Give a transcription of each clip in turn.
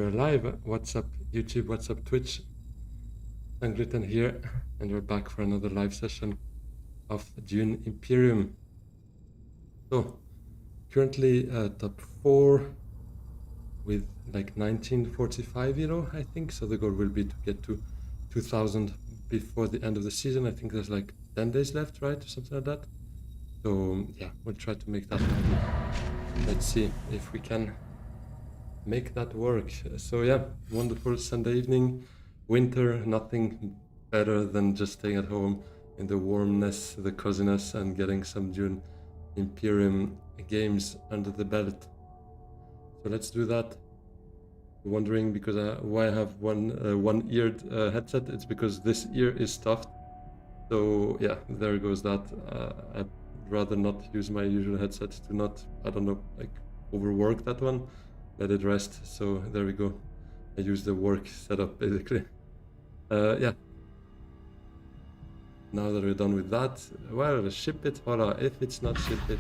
we're live. What's up, YouTube? What's up, Twitch? Anglican here, and we're back for another live session of Dune Imperium. So, currently top 4 with like 1945 euro, I think. So the goal will be to get to 2000 before the end of the season. I think there's like 10 days left, right? Or something like that. So yeah, we'll try to make that happen. Let's see if we can make that work. So yeah, wonderful Sunday evening. Winter, nothing better than just staying at home in the warmness, the coziness, and getting some Dune Imperium games under the belt. So let's do that. Wondering because why I have one-eared headset? It's because this ear is stuffed. So yeah, there goes that. I'd rather not use my usual headset to not, I don't know, like overwork that one. Let it rest. So there we go. I use the work setup basically. Yeah. Now that we're done with that, well, ship it, voila. If it's not, ship it.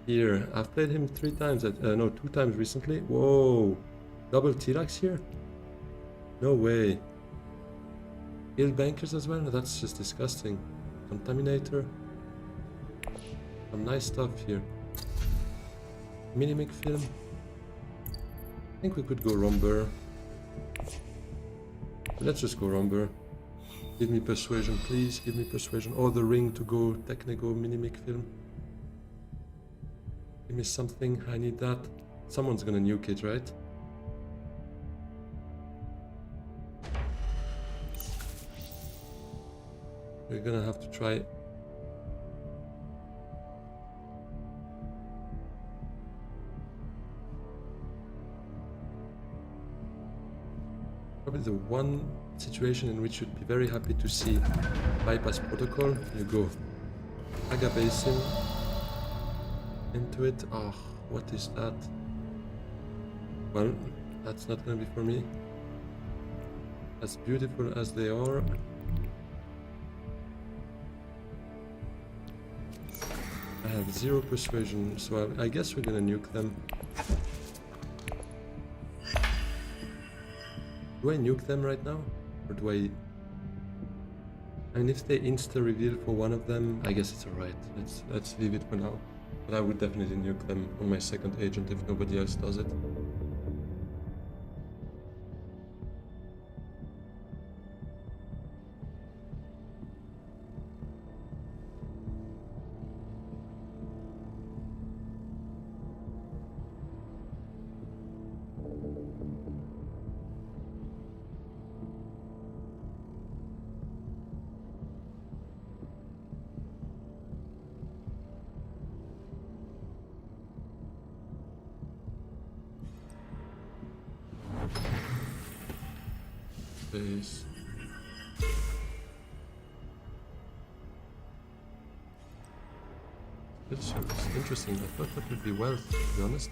Here, I've played him 3 times, no, 2 times recently. Whoa, double T-Rex here? No way. Ill bankers as well? That's just disgusting. Contaminator. Some nice stuff here. Minimic film. I think we could go Romber. Let's just go Romber. Give me persuasion, please. Give me persuasion. Or the ring to go Technico Minimic film. Give me something. I need that. Someone's gonna nuke it, right? We're gonna have to try. Probably the one situation in which you'd be very happy to see bypass protocol. You go Aga Basin into it. Oh, what is that? Well, that's not gonna be for me. As beautiful as they are. I have 0 persuasion, so I guess we're gonna nuke them. Do I nuke them right now? Or do I... And if they insta-reveal for one of them, I guess it's alright. Let's leave it for now. But I would definitely nuke them on my second agent if nobody else does it. Space. It's interesting. I thought that would be wealth, to be honest.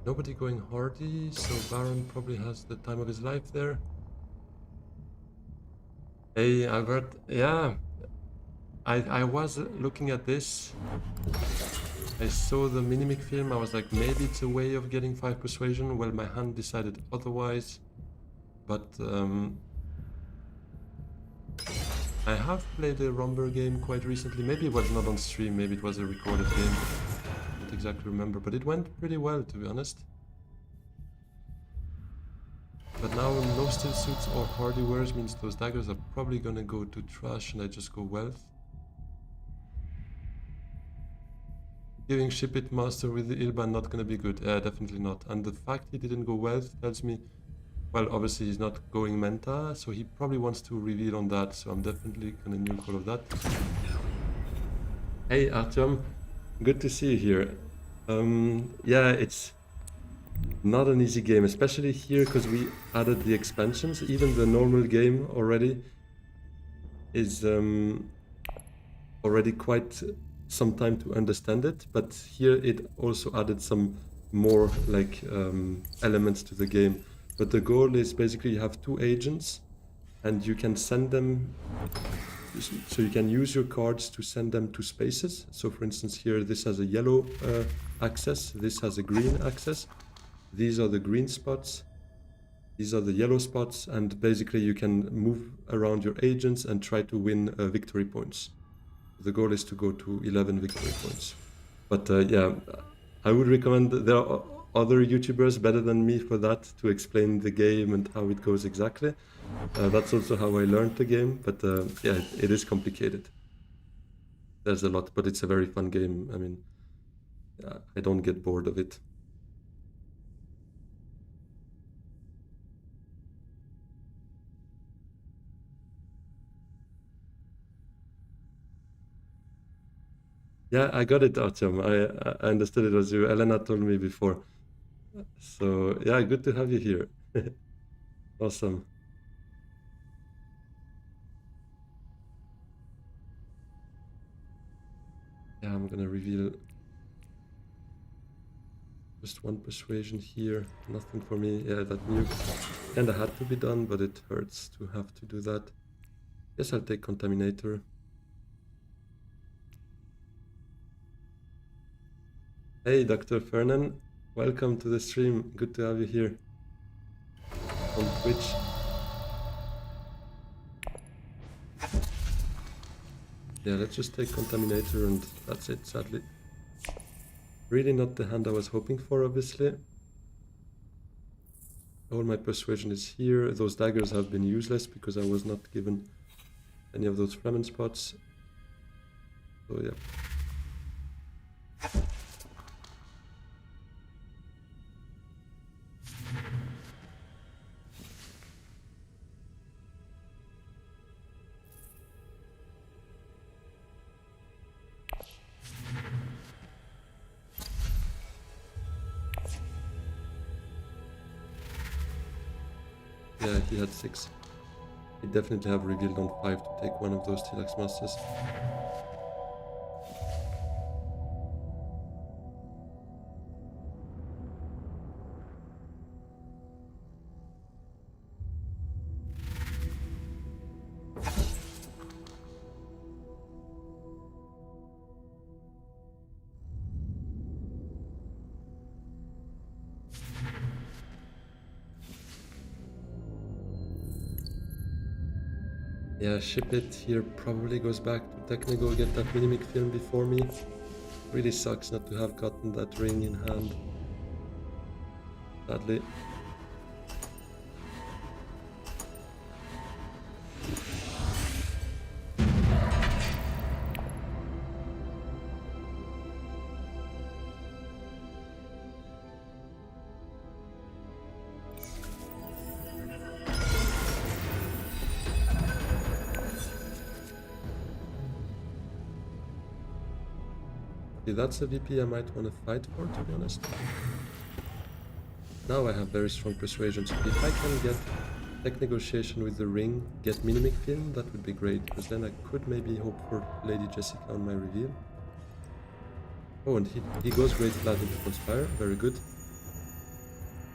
Nobody going hardy, so Baron probably has the time of his life there. Hey, Albert. Yeah, I was looking at this. I saw the Minimic film. I was like, maybe it's a way of getting 5 persuasion. Well, my hand decided otherwise. But I have played a Romber game quite recently. Maybe it was not on stream, maybe it was a recorded game. I don't exactly remember, but it went pretty well, to be honest. But now no still suits or hardy wares means those daggers are probably gonna go to trash and I just go wealth. Giving ship it master with the Ilban not gonna be good. Definitely not. And the fact he didn't go wealth tells me, well, obviously he's not going Menta, so he probably wants to reveal on that, so I'm definitely gonna nuke all of that. Hey Artyom, good to see you here. Yeah, it's not an easy game, especially here because we added the expansions. Even the normal game already is already quite some time to understand it, but here it also added some more like elements to the game. But the goal is basically you have 2 agents and you can send them, so you can use your cards to send them to spaces. So for instance here, this has a yellow access, this has a green access. These are the green spots. These are the yellow spots, and basically you can move around your agents and try to win victory points. The goal is to go to 11 victory points. But yeah, I would recommend, there are other YouTubers better than me for that, to explain the game and how it goes exactly. That's also how I learned the game, but yeah, it is complicated. There's a lot, but it's a very fun game. I mean, I don't get bored of it. Yeah, I got it, Artyom. I understood it was you. Elena told me before. So yeah, good to have you here. Awesome. Yeah, I'm gonna reveal just one persuasion here. Nothing for me. Yeah, that nuke kinda had to be done, but it hurts to have to do that. Guess I'll take Contaminator. Hey, Dr. Fernan. Welcome to the stream. Good to have you here on Twitch. Yeah, let's just take Contaminator and that's it, sadly. Really not the hand I was hoping for, obviously. All my persuasion is here. Those daggers have been useless because I was not given any of those Fremen spots. So yeah. Yeah, he had 6. He definitely have revealed on 5 to take one of those Telex Masters. Yeah, ship it here probably goes back to Technical, get that Minimic film before me. Really sucks not to have gotten that ring in hand. Sadly. Okay, that's a VP I might want to fight for, to be honest. Now I have very strong persuasion, so if I can get tech negotiation with the ring, get Minimic film, that would be great, because then I could maybe hope for Lady Jessica on my reveal. Oh, and he goes Great Flat into Conspire, very good.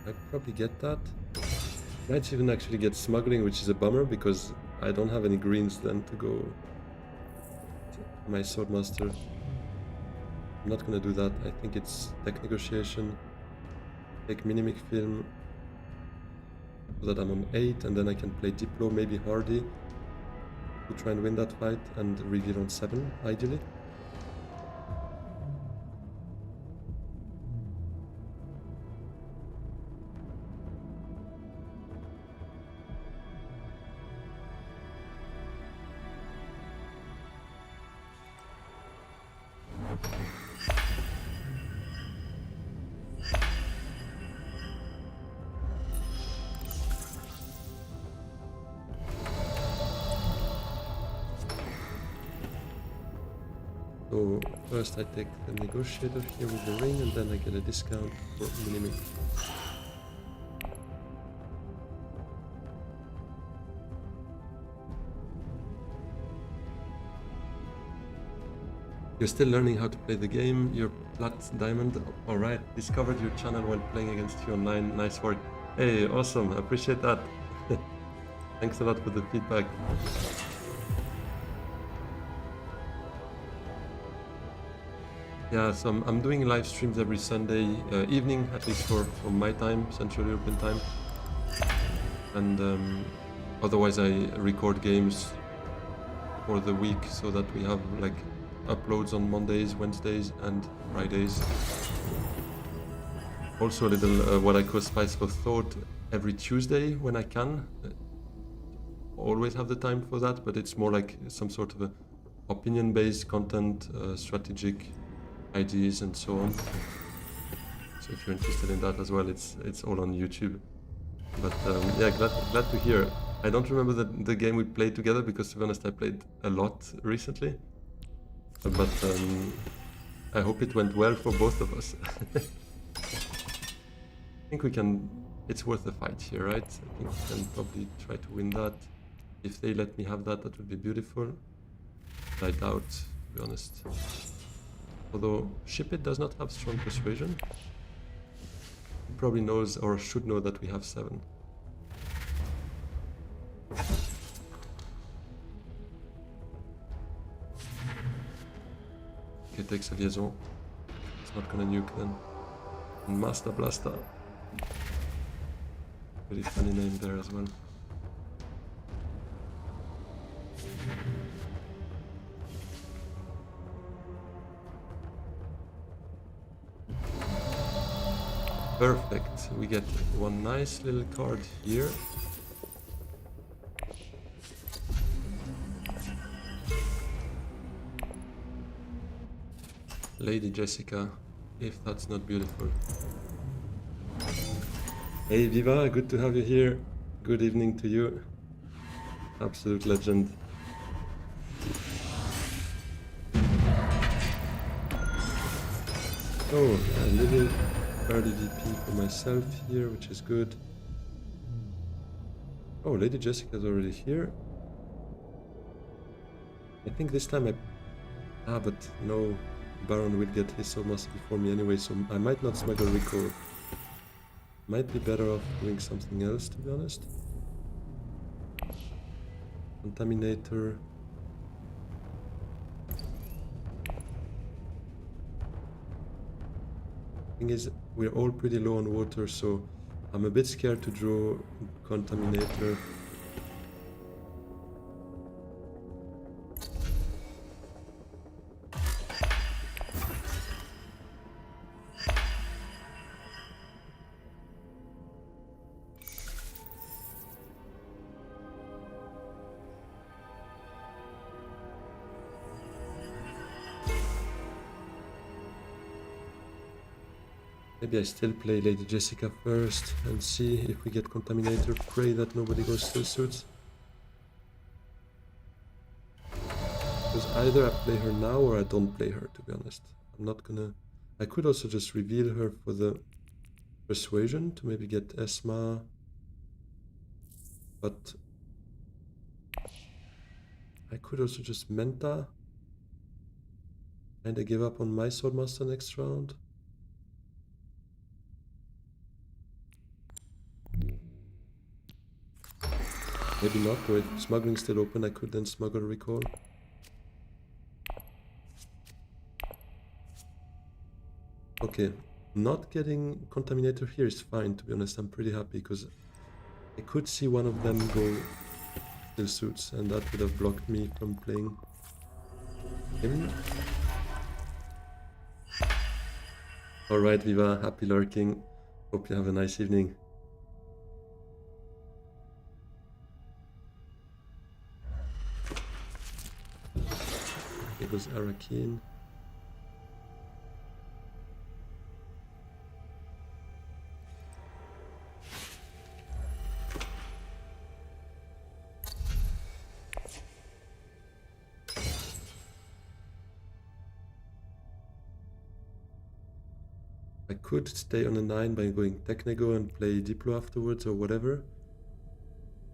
I'd probably get that. Might even actually get Smuggling, which is a bummer, because I don't have any greens then to go to my Swordmaster. I'm not gonna do that. I think it's tech negotiation. Take Minimic film so that I'm on 8, and then I can play Diplo, maybe Hardy, to try and win that fight, and reveal on 7, ideally. So first I take the negotiator here with the ring, and then I get a discount for Minimic. You're still learning how to play the game, you're Plat Diamond. Alright, discovered your channel while playing against you online, nice work. Hey, awesome, I appreciate that. Thanks a lot for the feedback. Yeah, so I'm doing live streams every Sunday evening, at least for my time, Central European time. And otherwise I record games for the week so that we have like uploads on Mondays, Wednesdays, and Fridays. Also a little what I call Spice for Thought every Tuesday when I can. Always have the time for that, but it's more like some sort of a opinion-based content, strategic ideas and so on. So if you're interested in that as well, it's all on YouTube. But yeah, glad to hear. I don't remember the game we played together because, to be honest, I played a lot recently. But I hope it went well for both of us. I think we can. It's worth a fight here, right? I think we can probably try to win that. If they let me have that, that would be beautiful. I doubt, to be honest. Although Ship It does not have strong persuasion. He probably knows or should know that we have 7. Okay, takes a liaison. It's not gonna nuke then. And Master Blaster. Pretty funny name there as well. Perfect. We get one nice little card here. Lady Jessica, if that's not beautiful. Hey Viva, good to have you here. Good evening to you. Absolute legend. Oh, a little early DP for myself here, which is good. Oh, Lady Jessica's already here. I think this time but no, Baron will get his almost before me anyway, so I might not smuggle recall. Might be better off doing something else, to be honest. Contaminator. Thing is, we're all pretty low on water, so I'm a bit scared to draw Contaminator. Maybe I still play Lady Jessica first and see if we get Contaminator. Pray that nobody goes still suits. Because either I play her now or I don't play her, to be honest. I'm not gonna... I could also just reveal her for the Persuasion to maybe get Esma. But I could also just Menta. And I give up on my Swordmaster next round. Maybe not, though. If smuggling's still open, I could then smuggle recall. Okay, not getting Contaminator here is fine, to be honest. I'm pretty happy, because I could see one of them go still suits, and that would have blocked me from playing him. Alright, Viva, happy lurking. Hope you have a nice evening. Here goes Arakeen. I could stay on a 9 by going Technego and play Diplo afterwards or whatever.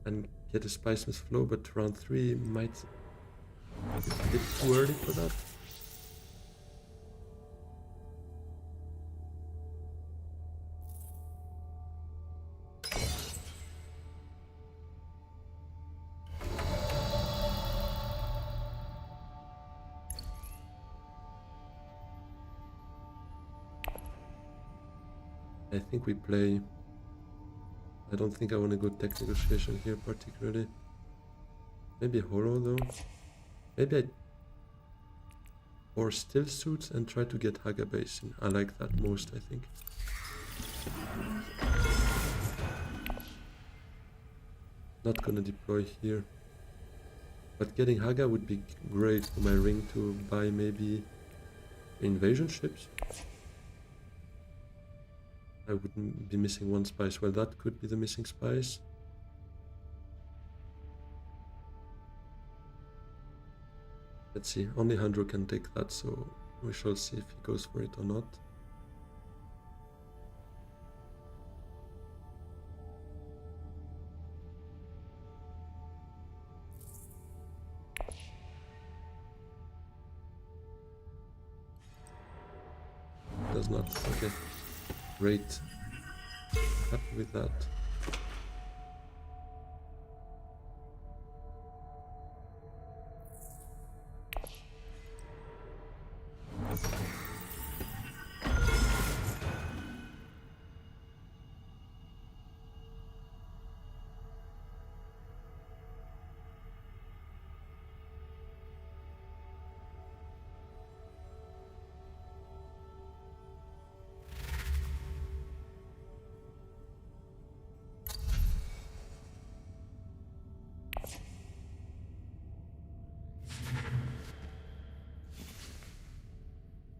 And get a Spice Flow, but round 3 might be a bit too early for that. I think we play... I don't think I want to go tech negotiation here particularly. Maybe holo though. Maybe I... Or still suits and try to get Haga base in. I like that most, I think. Not gonna deploy here. But getting Haga would be great for my ring to buy maybe invasion ships. I wouldn't be missing one spice. Well, that could be the missing spice. Let's see. Only Handro can take that, so we shall see if he goes for it or not. Does not. Okay. Great. Happy with that.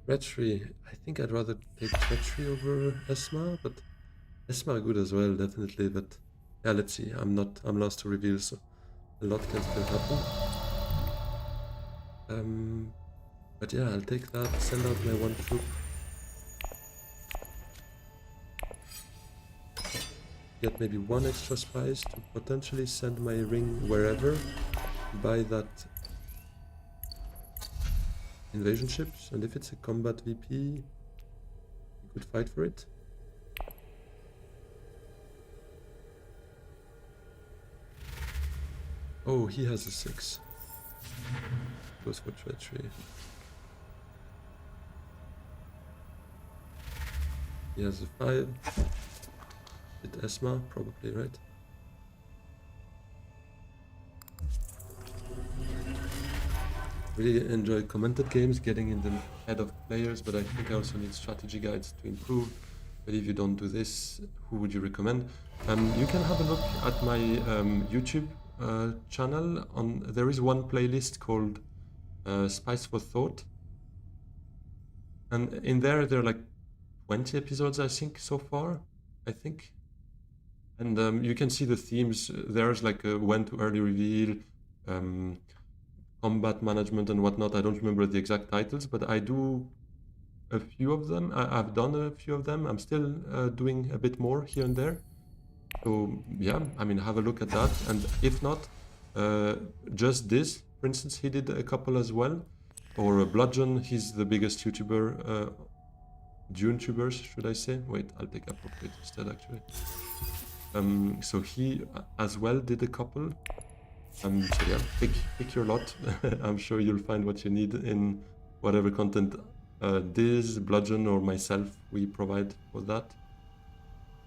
Treachery. I think I'd rather take treachery over Esma, but Esma are good as well, definitely. But yeah, let's see. I'm lost to reveal, so a lot can still happen. But yeah, I'll take that. Send out my one troop. Get maybe one extra spice to potentially send my ring wherever. Buy that invasion ships, and if it's a combat VP, you could fight for it. Oh, he has a 6. Goes for treachery. He has a 5. Hit Esma, probably, right? Really enjoy commented games, getting in the head of players, but I think I also need strategy guides to improve. But if you don't do this, who would you recommend? You can have a look at my YouTube channel. There is one playlist called Spice for Thought, and in there are like 20 episodes, I think, so far. I think, and you can see the themes. There's like a when to early reveal, combat management and whatnot. I don't remember the exact titles, but I do a few of them. I've done a few of them. I'm still doing a bit more here and there. So yeah, I mean, have a look at that. And if not, just this, for instance, he did a couple as well. Or Bludgeon, he's the biggest YouTuber, Dune tubers, should I say? Wait, I'll take appropriate instead, actually. So he as well did a couple. So yeah, pick your lot. I'm sure you'll find what you need in whatever content Diz, Bludgeon, or myself we provide for that.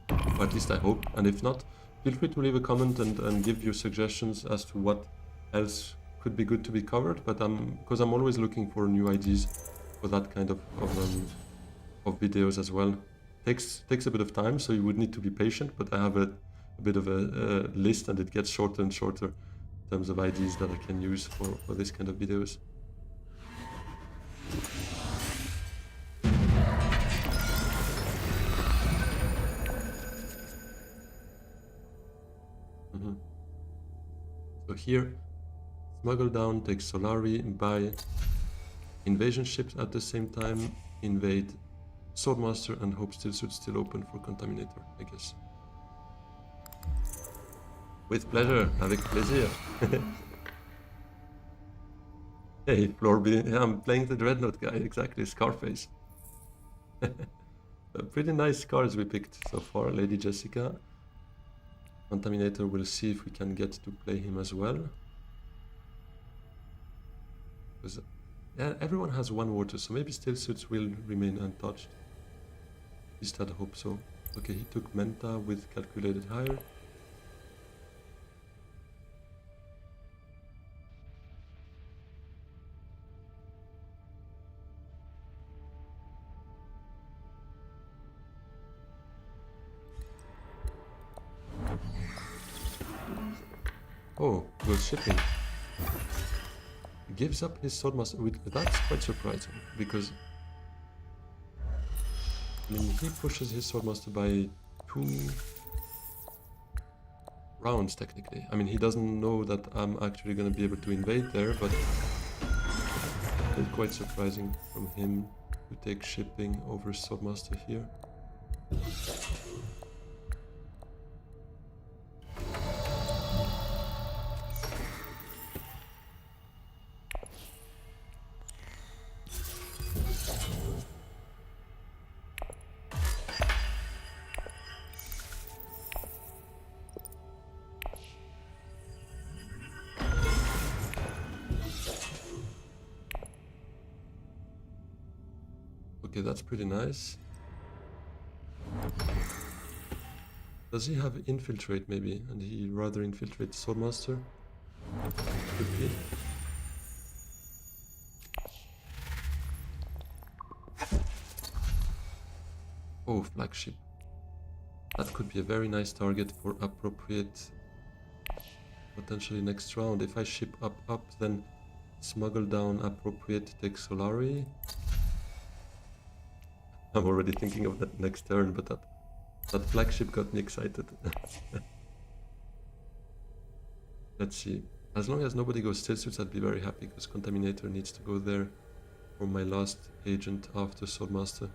Or at least I hope. And if not, feel free to leave a comment and give your suggestions as to what else could be good to be covered. But because I'm always looking for new ideas for that kind of videos as well. Takes a bit of time, so you would need to be patient. But I have a bit of a list, and it gets shorter and shorter in terms of ideas that I can use for this kind of videos. So here, smuggle down, take Solari, buy invasion ships at the same time, invade Swordmaster, and hope still should still open for Contaminator, I guess. With pleasure, avec plaisir. Hey, Florby, yeah, I'm playing the Dreadnought guy, exactly, Scarface. Pretty nice cards we picked so far, Lady Jessica. Contaminator, we'll see if we can get to play him as well. Because yeah, everyone has one water, so maybe Still Suits will remain untouched. At least I'd hope so. Okay, he took Menta with calculated hire. Oh, goes shipping. Gives up his swordmaster. That's quite surprising because I mean he pushes his swordmaster by 2 rounds technically. I mean he doesn't know that I'm actually gonna be able to invade there, but it's quite surprising from him to take shipping over swordmaster here. Okay, that's pretty nice. Does he have infiltrate maybe? And he rather infiltrate swordmaster? Could be. Oh, flagship. That could be a very nice target for appropriate potentially next round. If I ship up, then smuggle down appropriate, take Solari. I'm already thinking of that next turn, but that flagship got me excited. Let's see. As long as nobody goes still suits, I'd be very happy because Contaminator needs to go there for my last agent after Swordmaster.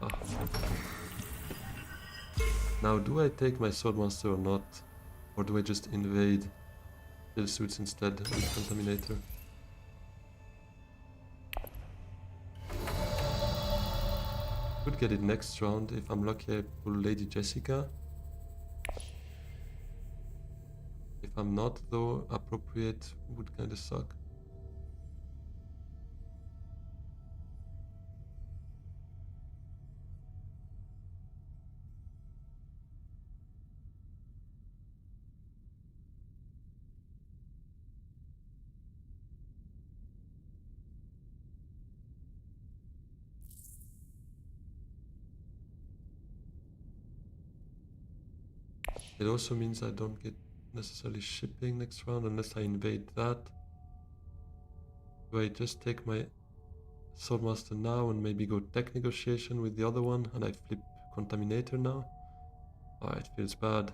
Ah. Now, do I take my Swordmaster or not? Or do I just invade still suits instead with Contaminator? Could get it next round. If I'm lucky, I pull Lady Jessica. If I'm not, though, appropriate would kind of suck. It also means I don't get necessarily shipping next round unless I invade that. Do I just take my Swordmaster now and maybe go tech negotiation with the other one and I flip Contaminator now? Oh, it feels bad.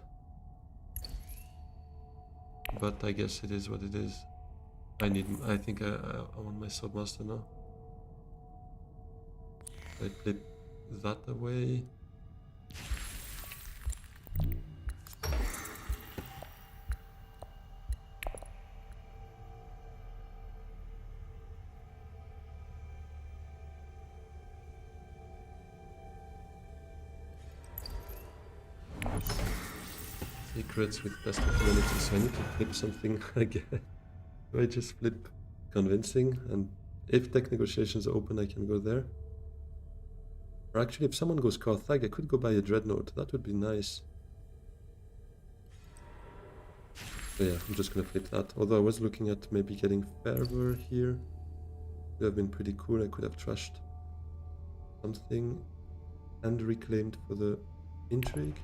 But I guess it is what it is. I think I want my Swordmaster now. I flip that away. Secrets with best of humanity, so I need to flip something again. Do I just flip convincing? And if tech negotiations open, I can go there. Or actually, if someone goes Carthag, I could go buy a Dreadnought. That would be nice. So yeah, I'm just gonna flip that. Although I was looking at maybe getting Fervor here. Would have been pretty cool. I could have trashed something and reclaimed for the intrigue.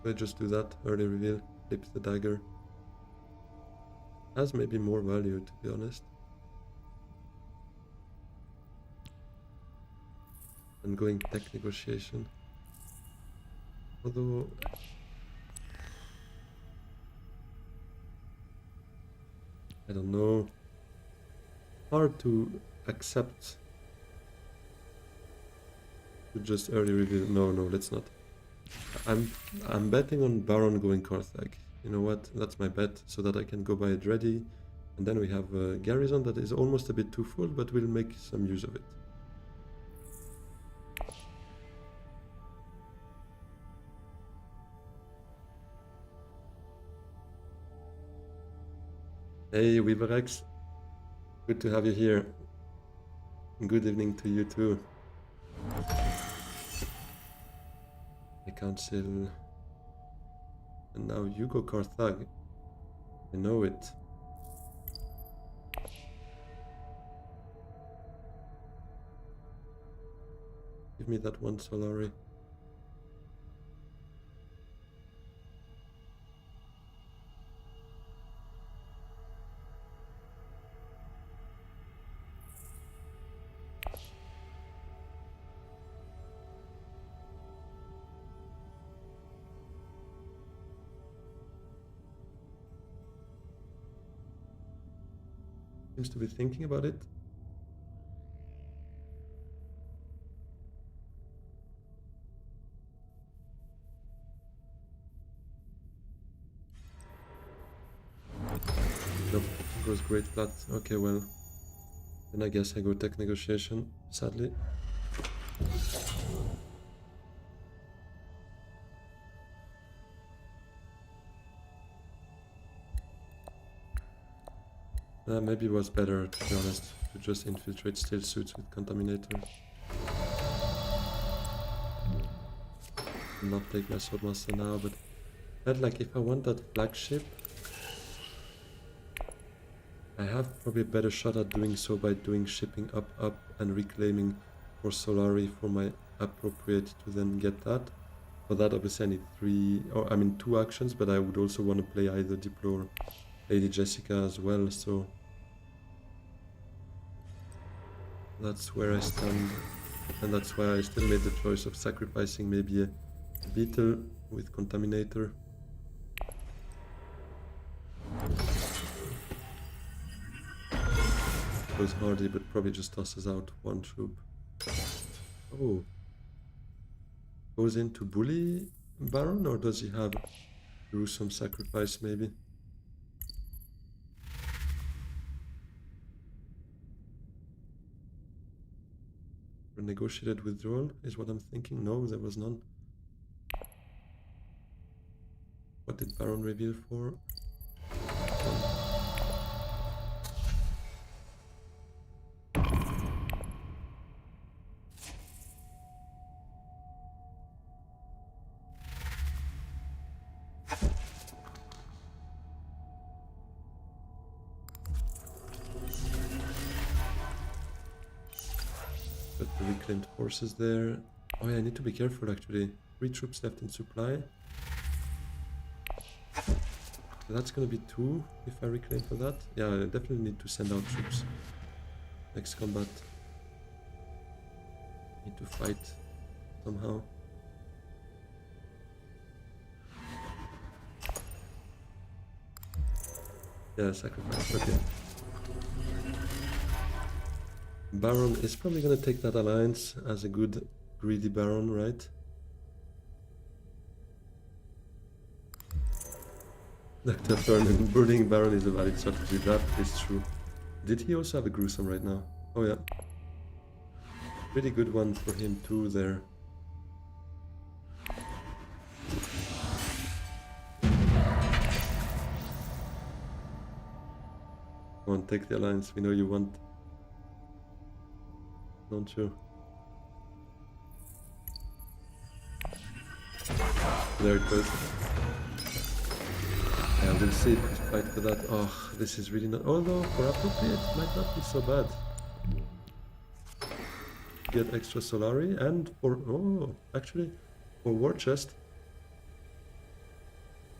I just do that, early reveal, flip the dagger. Has maybe more value, to be honest. And going tech negotiation. Although I don't know. Hard to accept to just early reveal. No, let's not. I'm betting on Baron going Carthag. You know what? That's my bet, so that I can go buy it ready. And then we have a garrison that is almost a bit too full, but we'll make some use of it. Hey, Weaverex. Good to have you here. Good evening to you too. The council. And now Hugo Carthag. I know it. Give me that one, Solari. Seems to be thinking about it. Nope, goes great flat. Okay, well. Then I guess I go tech negotiation, sadly. Maybe it was better, to be honest, to just infiltrate steel suits with Contaminator. Not take my Swordmaster now, but I felt like if I want that flagship, I have probably a better shot at doing so by doing shipping up, and reclaiming for Solari for my appropriate to then get that. For that, obviously, I need 2 actions, but I would also want to play either Diplo or Lady Jessica as well, so that's where I stand, and that's why I still made the choice of sacrificing maybe a Beetle with Contaminator. Goes hardy, but probably just tosses out 1 troop. Oh. Goes into Bully Baron, or does he have gruesome sacrifice maybe? Negotiated withdrawal is what I'm thinking. No, there was none. What did Baron reveal for? Got the reclaimed forces there. Oh yeah, I need to be careful actually. 3 troops left in supply. That's gonna be 2 if I reclaim for that. Yeah, I definitely need to send out troops. Next combat. Need to fight somehow. Yeah, sacrifice, okay. Baron is probably gonna take that alliance as a good greedy Baron, right? Dr. Fernan, brooding Baron is a valid strategy, that is true. Did he also have a gruesome right now? Oh yeah. Pretty good one for him too there. Come on, take the alliance, we know you want. Don't you? There it goes. Yeah, we'll see if we fight for that. Oh, this is really not... Although, for appropriate, it might not be so bad. Get extra Solari, and for... Oh, actually, for War Chest.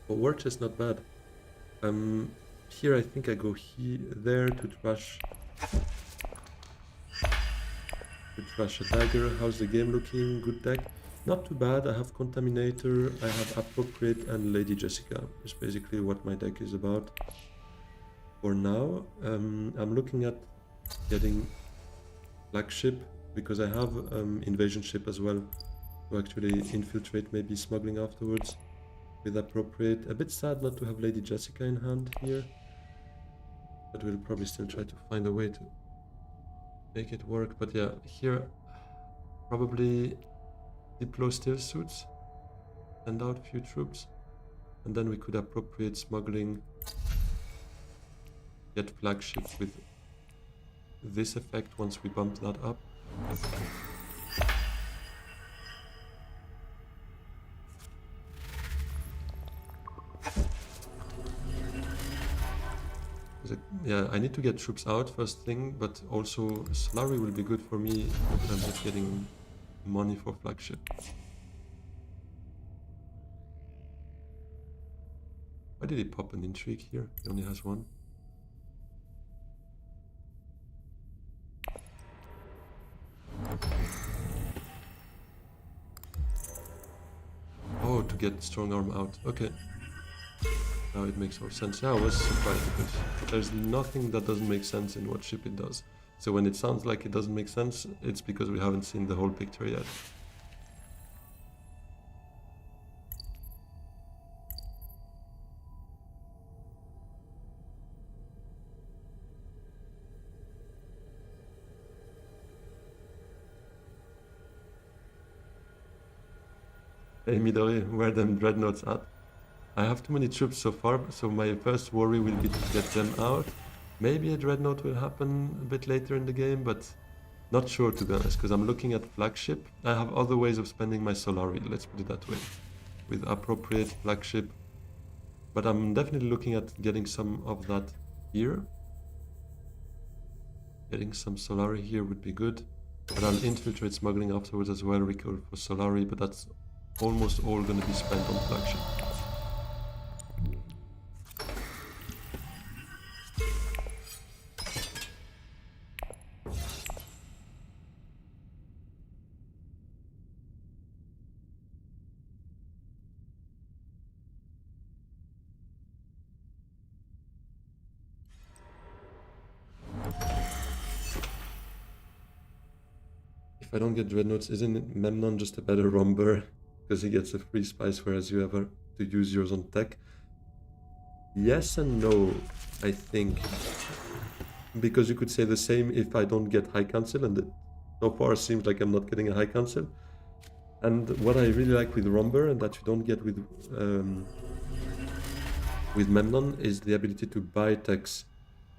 For War Chest, not bad. Here I think I go there to trash... a dagger. How's the game looking? Good deck. Not too bad. I have Contaminator, I have Appropriate, and Lady Jessica. Is basically what my deck is about. For now, I'm looking at getting Flagship, because I have Invasion Ship as well, to actually infiltrate, maybe smuggling afterwards with Appropriate. A bit sad not to have Lady Jessica in hand here, but we'll probably still try to find a way to make it work. But yeah, here probably Diplo still suits, send out a few troops, and then we could Appropriate smuggling get flagship with this effect once we bump that up. Yeah, I need to get troops out first thing, but also Solari will be good for me in terms of getting money for flagship. Why did he pop an intrigue here? He only has one. Oh, to get strong arm out. Okay. Now it makes more sense. Yeah, I was surprised because there's nothing that doesn't make sense in what ship it does. So when it sounds like it doesn't make sense, it's because we haven't seen the whole picture yet. Hey Midori, where them dreadnoughts at? I have too many troops so far, so my first worry will be to get them out. Maybe a dreadnought will happen a bit later in the game, but not sure to be honest, because I'm looking at flagship. I have other ways of spending my Solari, let's put it that way, with appropriate flagship. But I'm definitely looking at getting some of that here. Getting some Solari here would be good. But I'll infiltrate smuggling afterwards as well, recall for Solari, but that's almost all going to be spent on flagship. If I don't get dreadnoughts, isn't Memnon just a better romper? Because he gets a free spice, whereas you have to use yours on tech. Yes and no, I think. Because you could say the same if I don't get High Council, and it so far seems like I'm not getting a High Council. And what I really like with romper, and that you don't get with Memnon, is the ability to buy techs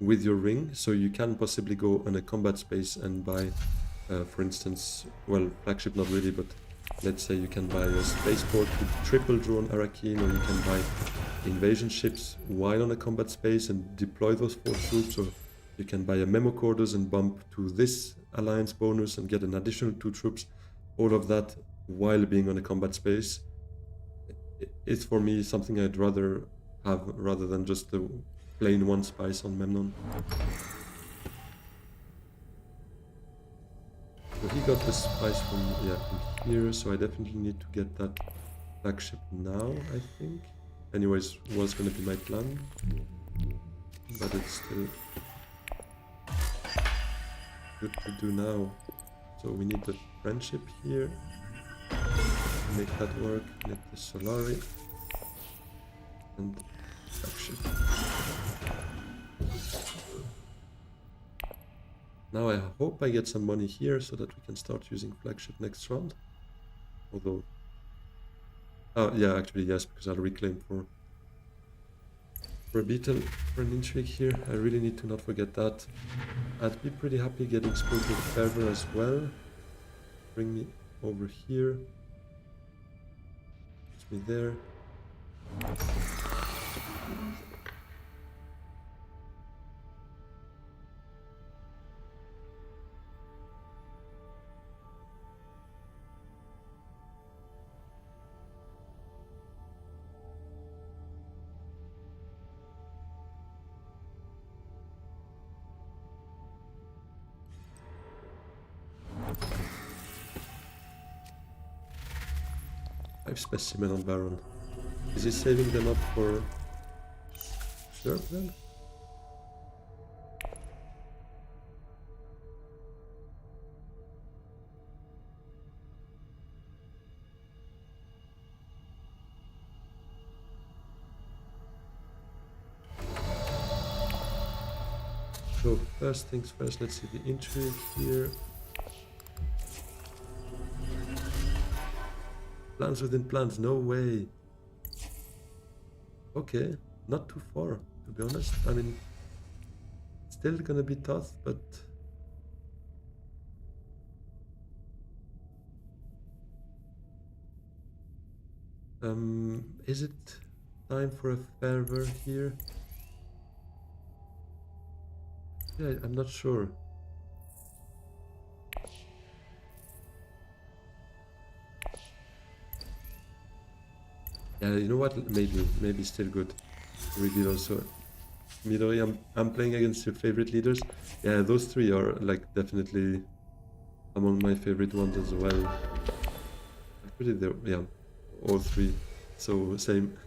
with your ring. So you can possibly go on a combat space and buy, for instance, well, flagship not really, but let's say you can buy a spaceport with triple drone Arakin, or you can buy invasion ships while on a combat space and deploy those 4 troops, or you can buy a memo quarters and bump to this alliance bonus and get an additional 2 troops. All of that while being on a combat space. It's for me something I'd rather have rather than just the plain 1 spice on Memnon. So he got the spice from here, so I definitely need to get that flagship now, I think. Anyways, was gonna be my plan, but it's still good to do now. So we need the friendship here. Make that work, get the Solari and flagship. Now I hope I get some money here so that we can start using flagship next round. Although, oh yeah, actually yes, because I'll reclaim for a beetle for an intrigue here. I really need to not forget that. I'd be pretty happy getting Spirited Fervor as well. Bring me over here. Puts me there. Specimen on Baron. Is he saving them up for Slurp then? So first things first, let's see the intrigue here. Plans within plans, no way. Okay, not too far, to be honest. I mean, still gonna be tough, but is it time for a fervor here? Yeah, I'm not sure. Yeah, you know what? Maybe still good. Reveal also. Midori, I'm playing against your favorite leaders. Yeah, those three are like definitely among my favorite ones as well. Actually, they're yeah, all three. So same.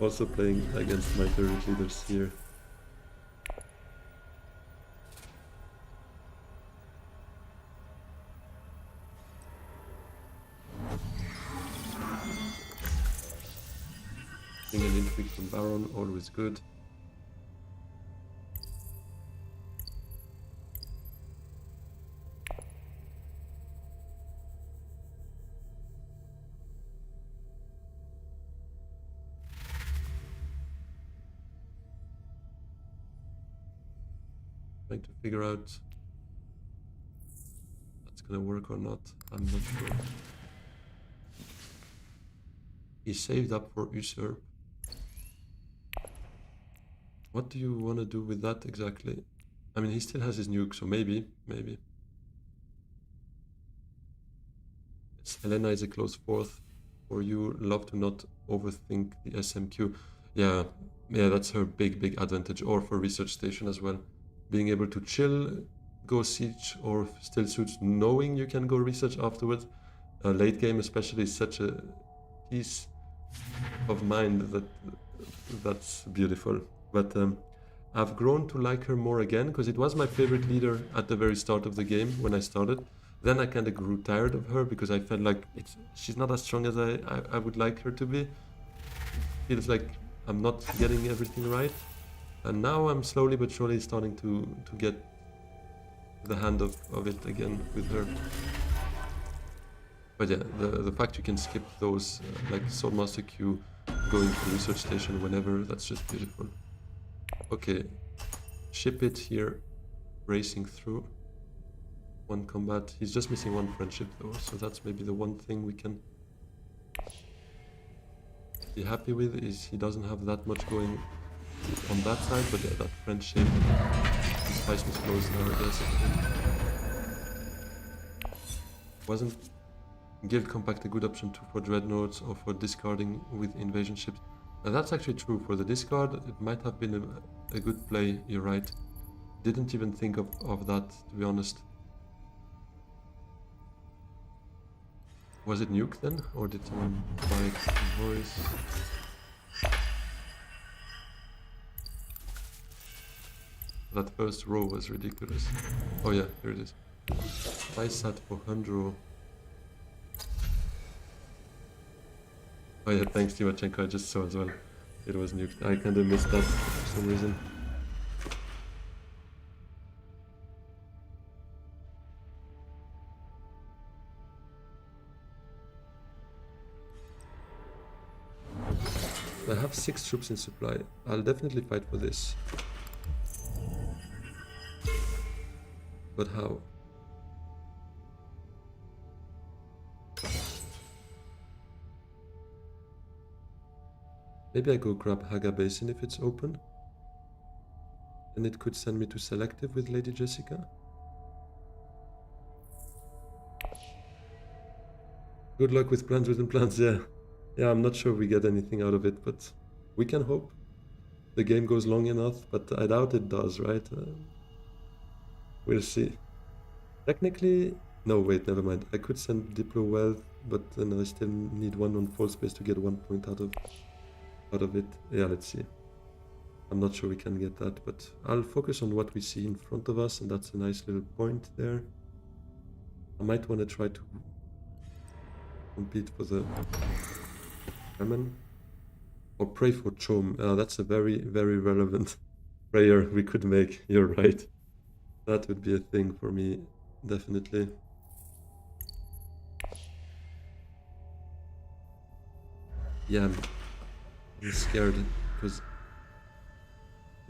Also playing against my favorite leaders here. Getting an intrigue from Baron, always good. Trying to figure out if that's gonna work or not. I'm not sure. He saved up for usurp. What do you want to do with that exactly? I mean, he still has his nuke, so maybe. Helena is a close fourth for you. Love to not overthink the SMQ. Yeah, that's her big advantage, or for research station as well. Being able to chill, go siege, or still suits, knowing you can go research afterwards. Late game especially is such a peace of mind that's beautiful. But I've grown to like her more again, because it was my favorite leader at the very start of the game when I started. Then I kind of grew tired of her because I felt like she's not as strong as I would like her to be. Feels like I'm not getting everything right. And now I'm slowly but surely starting to get the hand of it again with her. But yeah, the fact you can skip those, like Swordmaster Q, going to research station whenever, that's just beautiful. Okay, ship it here, racing through. One combat. He's just missing one friendship though, so that's maybe the one thing we can be happy with, is he doesn't have that much going on that side, but yeah, that friendship, his Spice was close now, I guess. Wasn't Guild Compact a good option too for Dreadnoughts or for discarding with invasion ships? That's actually true. For the discard, it might have been a good play, you're right. Didn't even think of that, to be honest. Was it nuke then, or did someone buy it in voice? That first row was ridiculous. Oh yeah, here it is. I sat for 100. Oh yeah, thanks Timachenko, I just saw as well. It was nuked. I kinda missed that for some reason. I have 6 troops in supply. I'll definitely fight for this. But how? Maybe I go grab Haga Basin if it's open. And it could send me to selective with Lady Jessica. Good luck with plans within plans, yeah. Yeah, I'm not sure we get anything out of it, but we can hope. The game goes long enough, but I doubt it does, right? We'll see. Technically, no, wait, never mind. I could send Diplo Wealth, but then I still need 1 on full space to get 1 point out of it. Yeah, let's see. I'm not sure we can get that, but I'll focus on what we see in front of us, and that's a nice little point there. I might want to try to compete for the German. Or pray for Chom. That's a very relevant prayer we could make. You're right. That would be a thing for me, definitely. Yeah, I'm scared because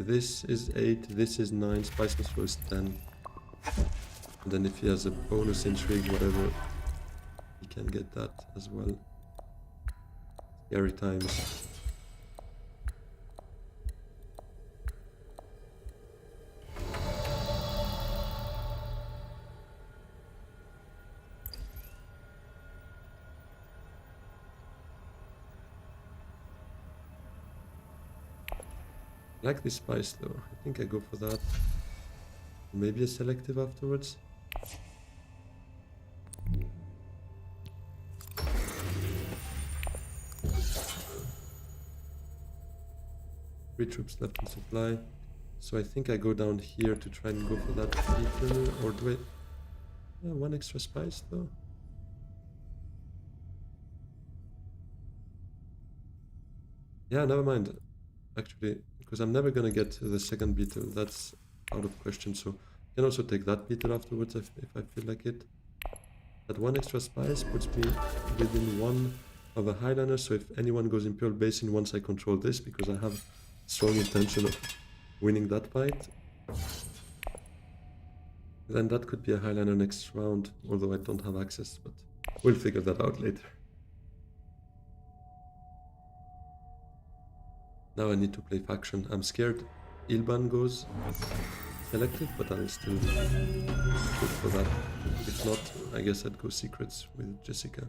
This is 8, this is 9, Spice must throw is 10. And then if he has a bonus intrigue, whatever, he can get that as well. Scary times. I like this spice though. I think I go for that. Maybe a selective afterwards. Three troops left in supply. So I think I go down here to try and go for that beetle, or do I... Yeah, one extra spice though. Yeah, never mind. Actually, because I'm never gonna get the second beetle, that's out of question. So I can also take that beetle afterwards if I feel like it. That one extra spice puts me within one of a Highliner, so if anyone goes Imperial Basin once I control this, because I have strong intention of winning that fight, then that could be a Highliner next round, although I don't have access, but we'll figure that out later. Now I need to play faction. I'm scared Ilban goes selective, but I'll still shoot for that. If not, I guess I'd go secrets with Jessica.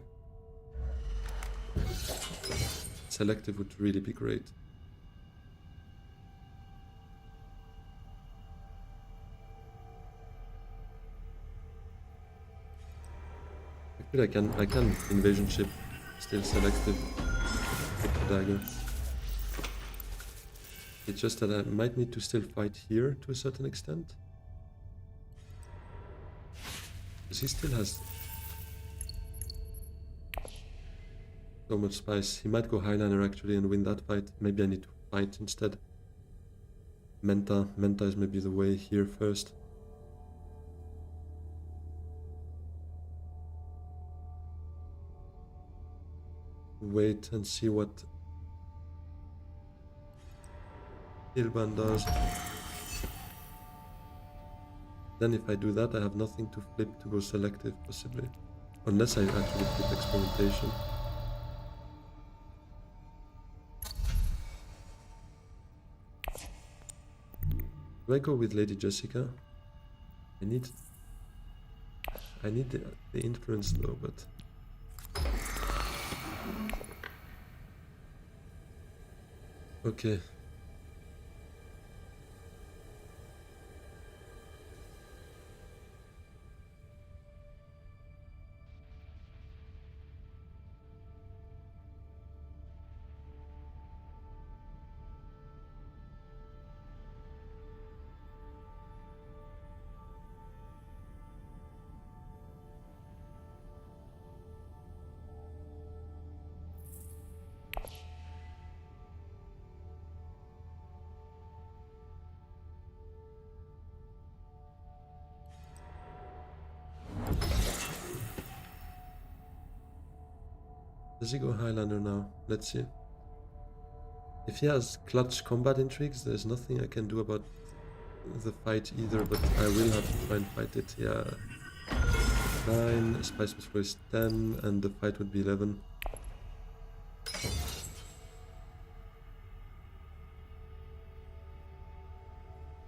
Selective would really be great. Actually, I can invasion ship, still selective with the dagger. It's just that I might need to still fight here to a certain extent. Because he still has so much spice. He might go Highliner actually and win that fight. Maybe I need to fight instead. Menta is maybe the way here first. Wait and see what Ilban does. Then if I do that, I have nothing to flip to go selective, possibly. Unless I actually flip experimentation. Do I go with Lady Jessica? I need the influence though, but... Okay. Does he go Highlander now? Let's see. If he has clutch combat intrigues, there's nothing I can do about the fight either, but I will have to try and fight it. Yeah. 9, Spice was first 10, and the fight would be 11.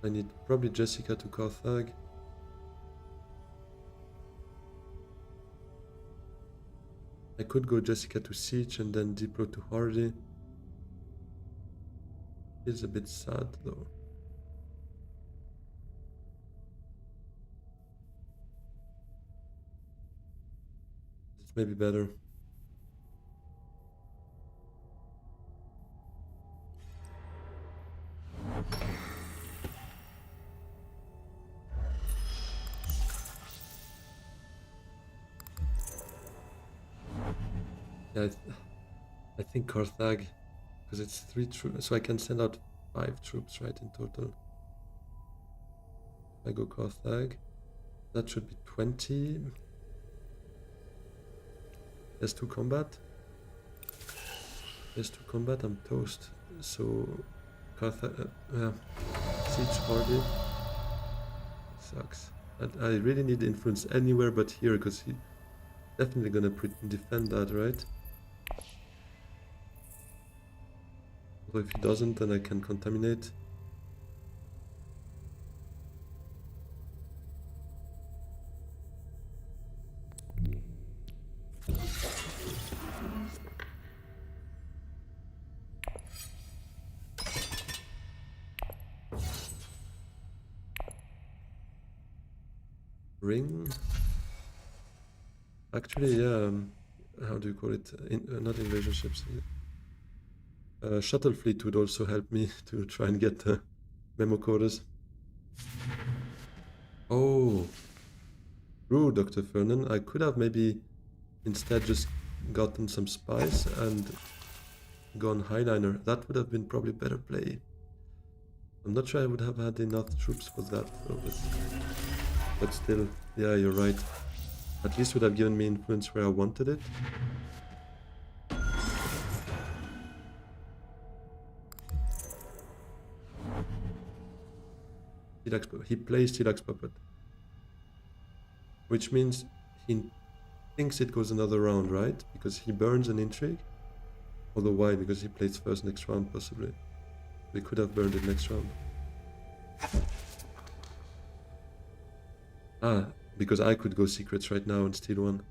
I need probably Jessica to Carthag. I could go Jessica to Siege and then Diplo to Hardy. It's a bit sad though. It's maybe better. Yeah, I think Carthag, because it's 3 troops, so I can send out 5 troops, right, in total. If I go Carthag, that should be 20. There's 2 combat. There's 2 combat, I'm toast. So Siege Hardy. Sucks. I really need influence anywhere but here, because he definitely gonna defend that, right? Although if he doesn't, then I can contaminate. Ring. Actually, yeah. How do you call it? Not invasion ships. Shuttle fleet would also help me to try and get memo quotas. Oh, true, Dr. Fernan. I could have maybe instead just gotten some spies and gone highliner. That would have been probably better play. I'm not sure I would have had enough troops for that, though, but still, yeah, you're right. At least would have given me influence where I wanted it. He plays Tilax Puppet, which means he thinks it goes another round, right? Because he burns an intrigue. Although why? Because he plays first next round, possibly. We could have burned it next round. Ah, because I could go secrets right now and steal one.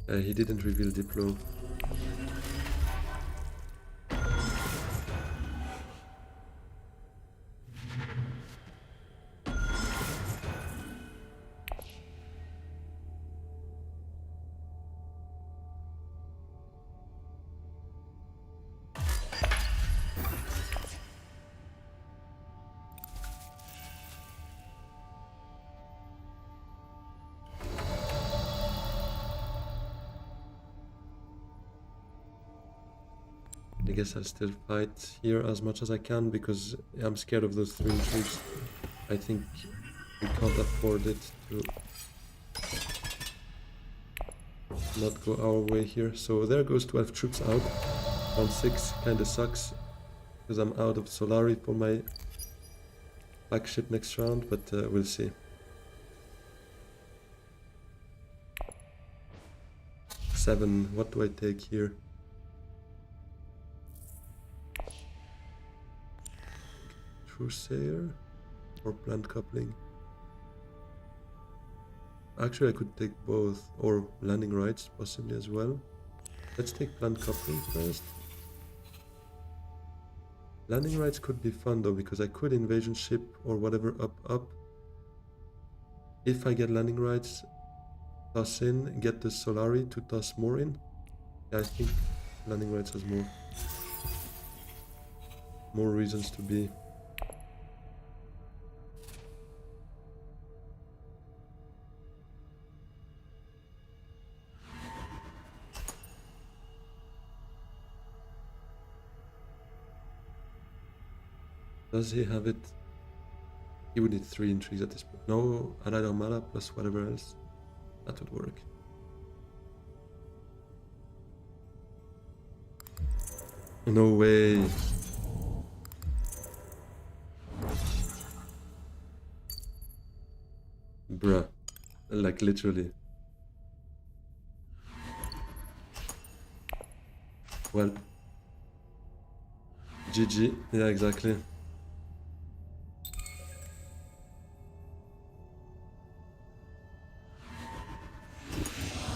He didn't reveal Diplo. I guess I'll still fight here as much as I can, because I'm scared of those 3 intrigues. I think we can't afford it to not go our way here. So there goes 12 troops out. Round 6 kinda sucks, because I'm out of Solari for my flagship next round, but we'll see. 7, what do I take here? Crusader or plant coupling? Actually, I could take both, or landing rights possibly as well. Let's take plant coupling first. Landing rights could be fun though, because I could invasion ship or whatever up. If I get landing rights, toss in, get the Solari to toss more in. Yeah, I think landing rights has more reasons to be. Does he have it? He would need 3 intrigues at this point. No, Arada Mala plus whatever else. That would work. No way. Bruh. Like literally. Well. GG. Yeah, exactly.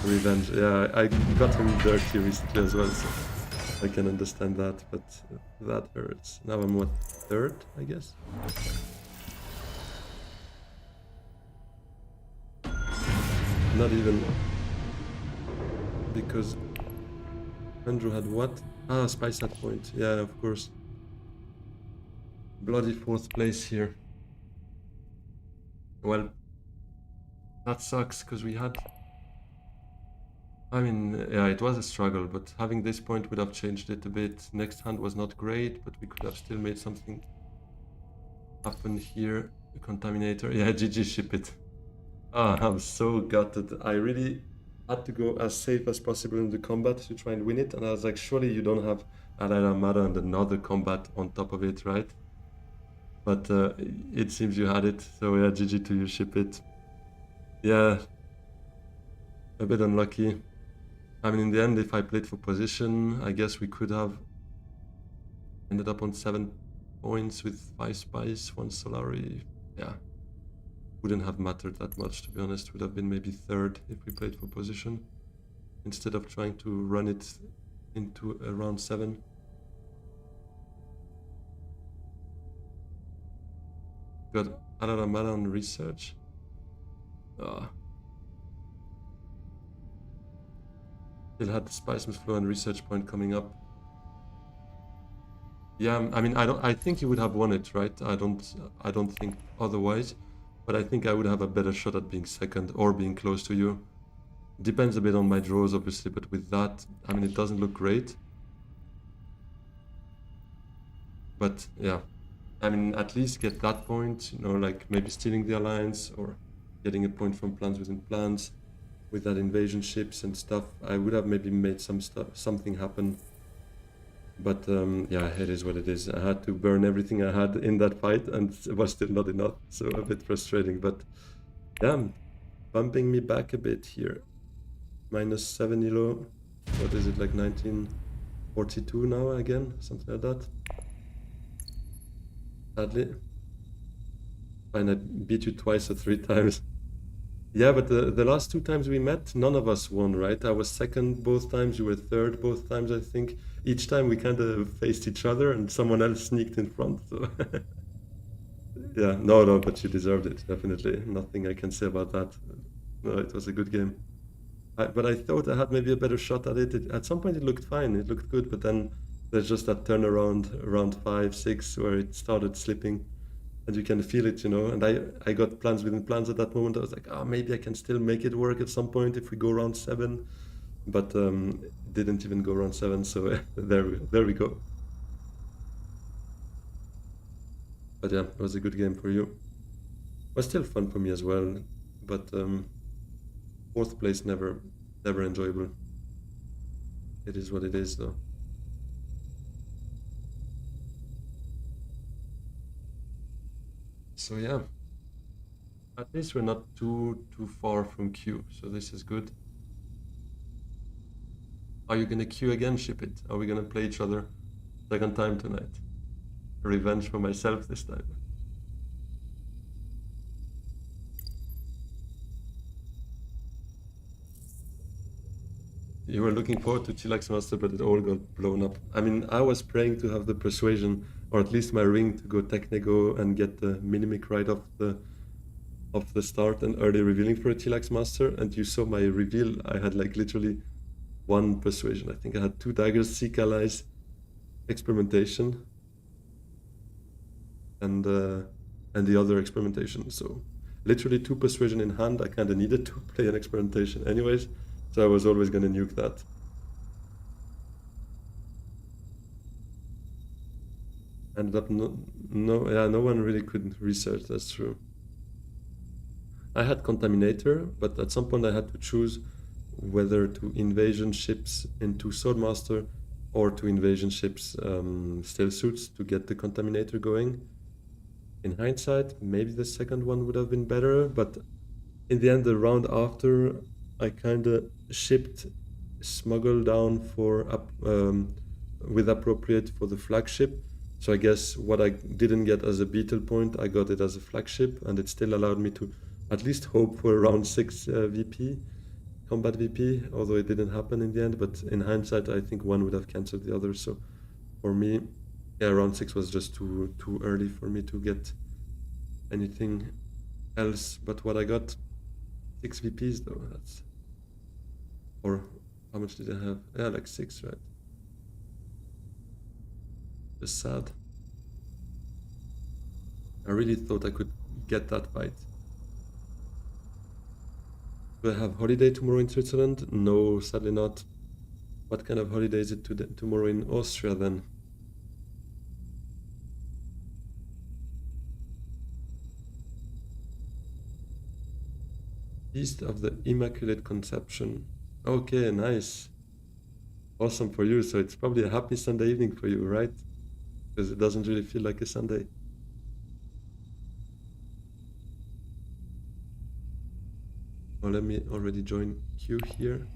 Revenge. Yeah, I got him dirty recently as well, so I can understand that, but that hurts. Now I'm what, 3rd, I guess? Not even. Because Andrew had what? Ah, spice at point. Yeah, of course. Bloody 4th place here. Well, that sucks, because we had... I mean, yeah, it was a struggle, but having this point would have changed it a bit. Next hand was not great, but we could have still made something happen here. The Contaminator. Yeah, GG, ship it. Ah, I'm so gutted. I really had to go as safe as possible in the combat to try and win it. And I was like, surely you don't have Armada and another combat on top of it, right? But it seems you had it. So yeah, GG to you, ship it. Yeah, a bit unlucky. I mean, in the end, if I played for position, I guess we could have ended up on 7 points with 5 spies, 1 Solari. Yeah, wouldn't have mattered that much, to be honest. Would have been maybe 3rd if we played for position, instead of trying to run it into around 7. Got Alaramala on research. Still had the Spiceman's Flow and research point coming up. Yeah, I mean, I think he would have won it, right? I don't think otherwise, but I think I would have a better shot at being second or being close to you. Depends a bit on my draws, obviously, but with that, I mean, it doesn't look great. But yeah, I mean, at least get that point, you know, like maybe stealing the alliance or getting a point from plans within plans with that invasion ships and stuff. I would have maybe made something happen. But yeah, it is what it is. I had to burn everything I had in that fight, and it was still not enough. So a bit frustrating. But yeah, bumping me back a bit here. -7 elo. What is it, like 1942 now again? Something like that. Sadly. Fine, I beat you twice or 3 times. Yeah, but the last 2 times we met, none of us won, right? I was second both times, you were third both times, I think. Each time we kind of faced each other and someone else sneaked in front, so... Yeah, no, but you deserved it, definitely. Nothing I can say about that. No, it was a good game. But I thought I had maybe a better shot at it. At some point it looked fine, it looked good, but then there's just that turnaround around 5, 6 where it started slipping. And you can feel it, you know. And I got plans within plans at that moment. I was like, maybe I can still make it work at some point if we go around 7. But it didn't even go around 7, so there we go. But yeah, it was a good game for you. It was still fun for me as well, but 4th place never enjoyable. It is what it is, though. So yeah, at least we're not too far from Q, so this is good. Are you gonna queue again, ship it? Are we gonna play each other second time tonight? Revenge for myself this time. You were looking forward to Chillax Master, but it all got blown up. I mean, I was praying to have the persuasion, or at least my ring, to go Technego and get the Minimic right off the start and early revealing for a Chillax Master. And you saw my reveal. I had like literally 1 persuasion. I think I had 2 daggers, Seek Allies, Experimentation, and the other Experimentation. So literally 2 persuasion in hand. I kind of needed to play an Experimentation anyways. So I was always going to nuke that. Ended up no one really could research, that's true. I had Contaminator, but at some point I had to choose whether to invasion ships into Swordmaster or to invasion ships stealth suits to get the Contaminator going. In hindsight, maybe the second one would have been better, but in the end, the round after, I kind of shipped Smuggle down for with appropriate for the flagship. So I guess what I didn't get as a beetle point, I got it as a flagship, and it still allowed me to at least hope for around 6 VP, combat VP, although it didn't happen in the end. But in hindsight, I think one would have cancelled the other. So for me, yeah, round 6 was just too early for me to get anything else. But what I got, 6 VPs though, that's... Or how much did I have? Yeah, like 6, right? Just sad. I really thought I could get that fight. Do I have holiday tomorrow in Switzerland? No, sadly not. What kind of holiday is it tomorrow in Austria then? Feast of the Immaculate Conception. Okay, nice. Awesome for you. So it's probably a happy Sunday evening for you, right? Because it doesn't really feel like a Sunday. Oh, let me already join queue here.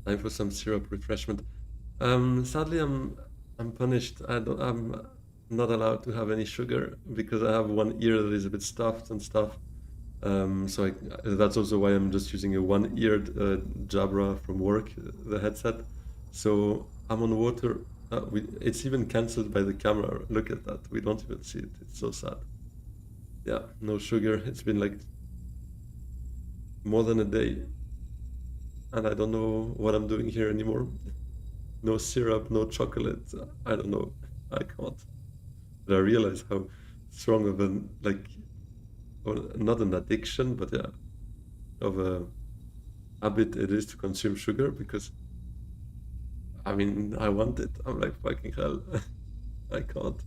Time for some syrup refreshment. Sadly, I'm punished. I'm not allowed to have any sugar because I have one ear that is a bit stuffed and stuff. So that's also why I'm just using a one-eared Jabra from work, the headset. So I'm on water. It's even cancelled by the camera. Look at that. We don't even see it. It's so sad. Yeah, no sugar. It's been like more than a day, and I don't know what I'm doing here anymore. No syrup, no chocolate. I don't know. I can't. But I realize how strong of an like, or not an addiction, but yeah, of a habit it is to consume sugar because I mean I want it. I'm like fucking hell. I can't.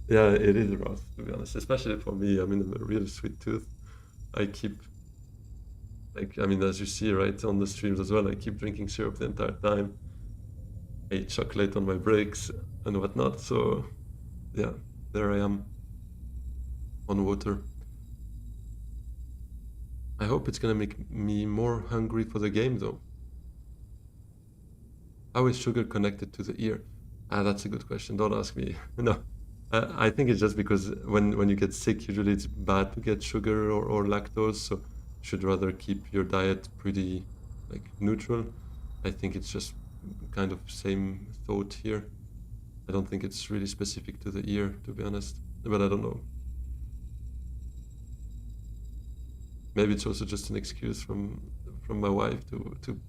Yeah, it is rough to be honest, especially for me. I mean, a real sweet tooth. I keep like I mean, as you see right on the streams as well, I keep drinking syrup the entire time. I eat chocolate on my breaks and whatnot. So yeah, there I am on water. I hope it's gonna make me more hungry for the game though. How is sugar connected to the ear? Ah, that's a good question. Don't ask me. No, I think it's just because when you get sick, usually it's bad to get sugar or lactose. So you should rather keep your diet pretty like neutral. I think it's just kind of same thought here. I don't think it's really specific to the ear, to be honest. But I don't know. Maybe it's also just an excuse from my wife to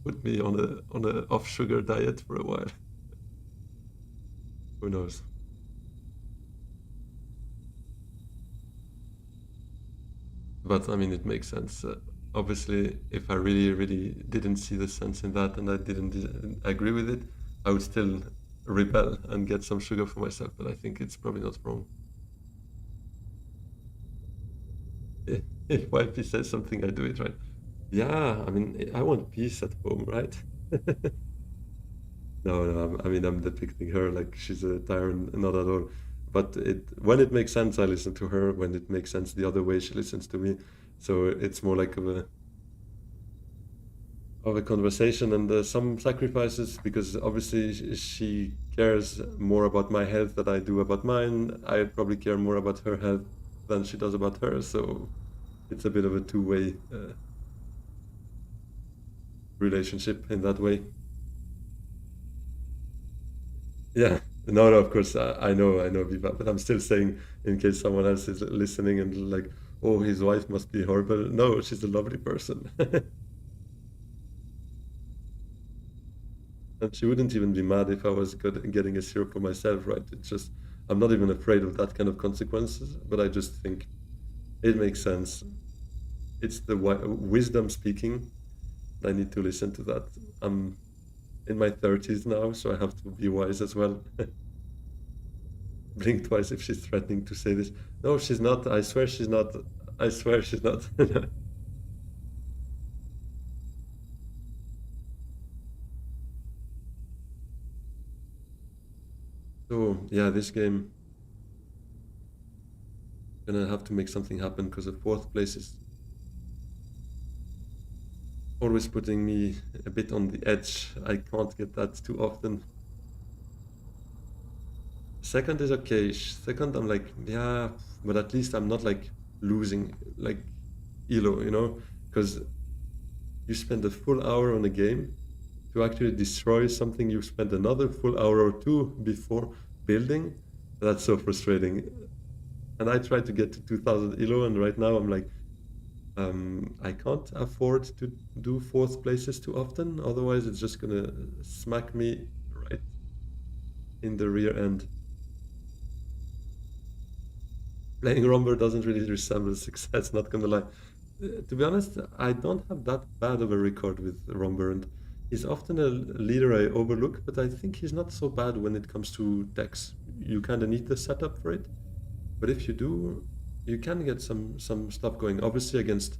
put me on a off sugar diet for a while. Who knows? But I mean, it makes sense. Obviously, if I really didn't see the sense in that and I didn't agree with it, I would still rebel and get some sugar for myself. But I think it's probably not wrong. If wifey says something, I do it, right? Yeah, I mean, I want peace at home, right? No, no, I mean, I'm depicting her like she's a tyrant, not at all. But when it makes sense, I listen to her. When it makes sense the other way, she listens to me. So it's more like of a conversation and some sacrifices because obviously she cares more about my health than I do about mine. I probably care more about her health than she does about hers. So it's a bit of a two-way relationship in that way. Yeah, no, no, of course, I know, Viva, but I'm still saying in case someone else is listening and like, oh, his wife must be horrible. No, she's a lovely person. And she wouldn't even be mad if I was getting a syrup for myself, right? It's just, I'm not even afraid of that kind of consequences, but I just think it makes sense. It's the wisdom speaking. I need to listen to that. I'm in my 30s now, so I have to be wise as well. Blink twice if she's threatening to say this. No, she's not. I swear she's not. I swear she's not. So yeah, this game gonna have to make something happen because the fourth place is always putting me a bit on the edge. I can't get that too often. Second is okay. Second, I'm like, yeah, but at least I'm not like losing like elo, you know, because you spend a full hour on a game to actually destroy something you spent another full hour or two before building. That's so frustrating. And I tried to get to 2000 elo, and right now I'm like, I can't afford to do fourth places too often. Otherwise, it's just gonna smack me right in the rear end. Playing Romber doesn't really resemble success, not gonna lie. To be honest, I don't have that bad of a record with Romber, and he's often a leader I overlook, but I think he's not so bad when it comes to decks. You kind of need the setup for it, but if you do, you can get some stuff going. Obviously against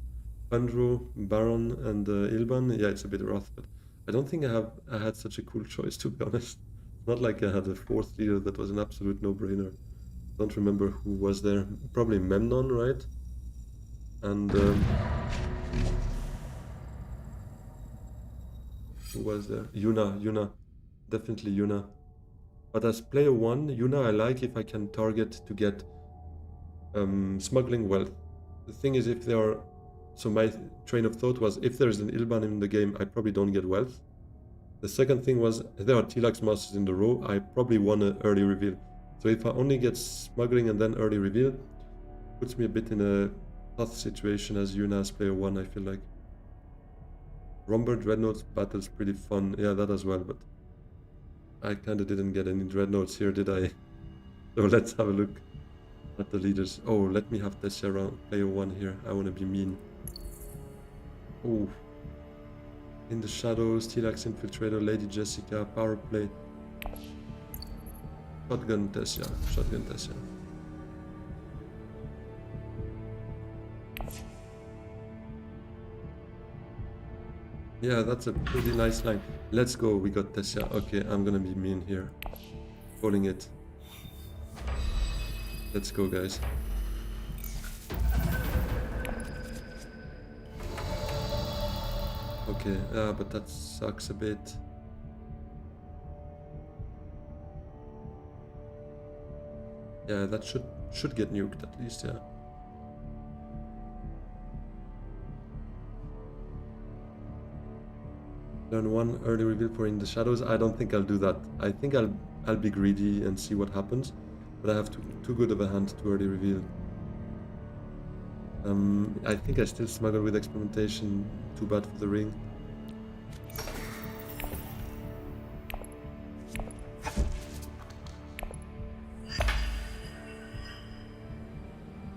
Pandro, Baron, and Ilban, yeah, it's a bit rough, but I don't think I had such a cool choice, to be honest. It's not like I had a fourth leader that was an absolute no-brainer. Don't remember who was there. Probably Memnon, right? And who was there? Yuna, definitely Yuna. But as player one, Yuna I like if I can target to get smuggling wealth. The thing is, if there are, so my train of thought was, if there's an Ilban in the game, I probably don't get wealth. The second thing was, if there are Tilax masters in the row, I probably want an early reveal. So if I only get smuggling and then early reveal, puts me a bit in a tough situation as Yuna as player one, I feel like. Romber Dreadnoughts battle's pretty fun. Yeah, that as well, but I kind of didn't get any Dreadnoughts here, did I? So let's have a look at the leaders. Oh, let me have Tessia around player one here. I want to be mean. Oh. In the Shadows, T-Rex Infiltrator, Lady Jessica, Power Play. Shotgun Tessia. Shotgun Tessia. Yeah, that's a pretty nice line. Let's go, we got Tessia. Okay, I'm gonna be mean here. Calling it. Let's go, guys. Okay, but that sucks a bit. Yeah, that should get nuked at least, yeah. Learn one early reveal for In the Shadows. I don't think I'll do that. I think I'll be greedy and see what happens, but I have too good of a hand to early reveal. I think I still smuggle with experimentation. Too bad for the ring.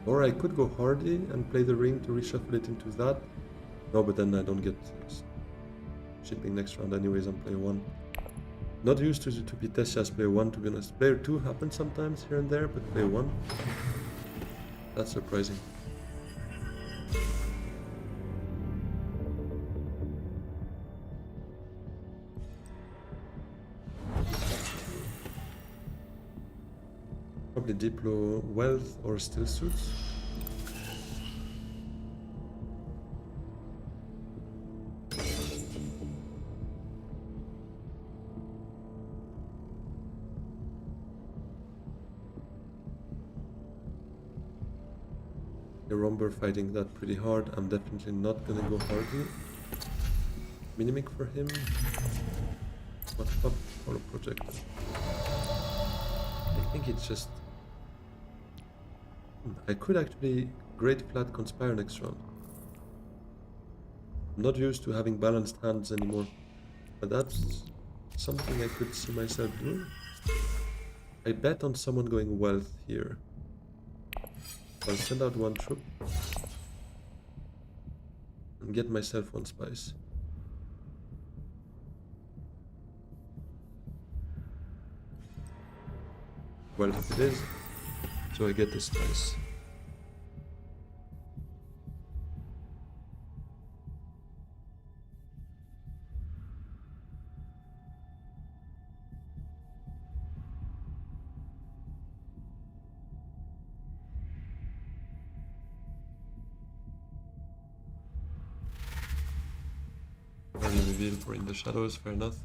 Or I could go hardy and play the ring to reshuffle it into that. No, but then I don't get shipping next round anyways on player one. Not used to be Tessia's player one, to be honest. Player two happens sometimes here and there, but player one, that's surprising. Probably Diplo Wealth or Still Suits. Romber fighting that pretty hard. I'm definitely not gonna go hardy. Minimic for him. What up? Hollow Project. I think it's just... I could actually Great Flat Conspire next round. I'm not used to having balanced hands anymore, but that's something I could see myself doing. I bet on someone going Wealth here. I'll send out one troop and get myself one spice. Wealth it is, so I get the spice. Early reveal for In the Shadows, fair enough.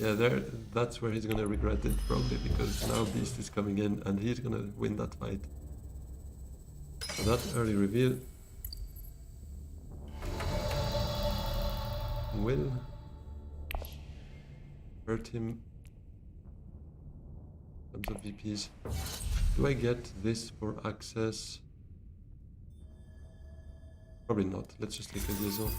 Yeah, that's where he's gonna regret it probably, because now Beast is coming in and he's gonna win that fight. So that early reveal will hurt him Tons of VPs. Do I get this for access? Probably not. Let's just take a liaison.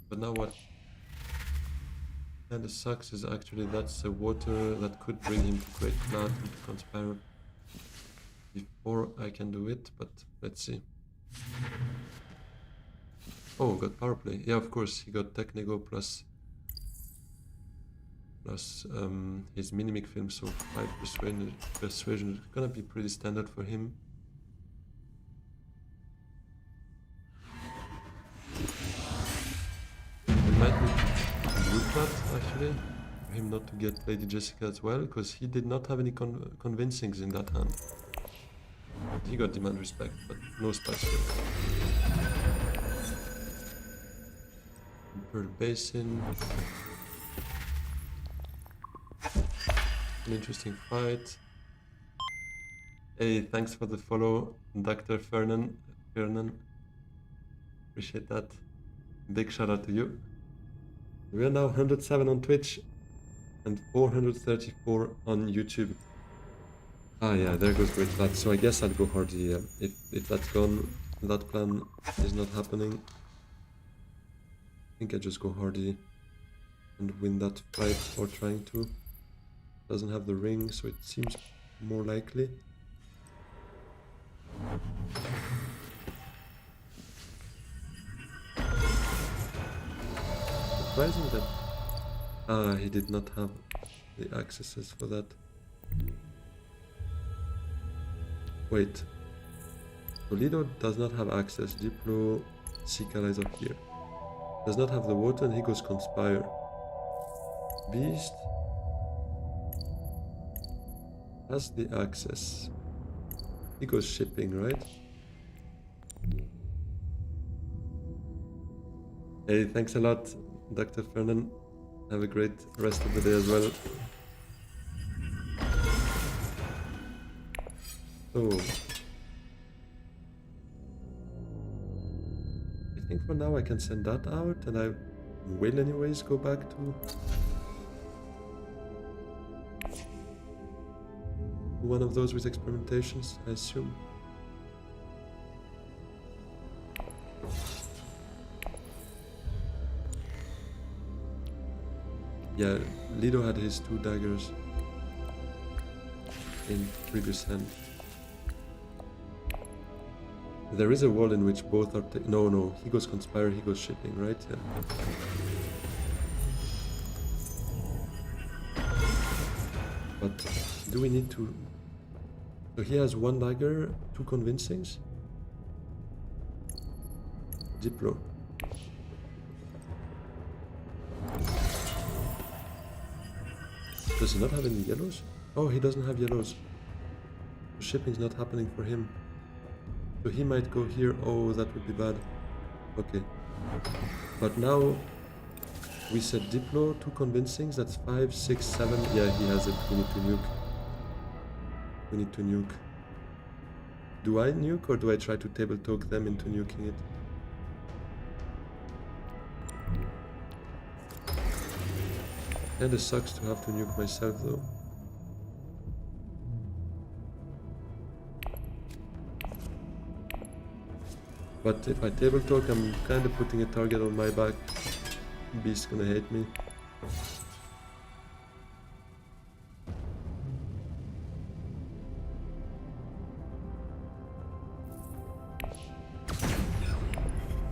But now what kinda sucks is actually that's a water that could bring him to create blood and to conspire before I can do it, but let's see. Oh, got power play. Yeah, of course, he got Technego plus his Minimic film, so 5 persuasion is gonna be pretty standard for him. Might need to look that actually, for him not to get Lady Jessica as well, because he did not have any convincings in that hand. He got Demand Respect, but no Spice Girl. Pearl Basin. An interesting fight. Hey, thanks for the follow, Dr. Fernan. Appreciate that. Big shout out to you. We are now 107 on Twitch and 434 on YouTube. Ah yeah, there goes Great Flat. So I guess I'll go Hardy. If that's gone, that plan is not happening. I think I just go Hardy and win that fight, or trying to. Doesn't have the ring, so it seems more likely. Surprising that he did not have the accesses for that. Wait, Toledo does not have access. Diplo, Sikala is up here. Does not have the water, and he goes Conspire. Beast has the access. He goes Shipping, right? Hey, thanks a lot, Dr. Fernan. Have a great rest of the day as well. So, I think for now I can send that out, and I will anyways go back to one of those with experimentations, I assume. Yeah, Lido had his 2 daggers in previous hand. There is a wall in which both are... No, he goes Conspire, he goes Shipping, right? Yeah. But do we need to... So he has 1 dagger, 2 convincings. Diplo. Does he not have any yellows? Oh, he doesn't have yellows. Shipping's not happening for him. So he might go here. Oh, that would be bad. Okay. But now we said Diplo, 2 convincings. That's 5, 6, 7. Yeah, he has it. We need to nuke. We need to nuke. Do I nuke, or do I try to table talk them into nuking it? Kinda sucks to have to nuke myself though. But if I table talk, I'm kinda putting a target on my back. Beast's gonna hate me.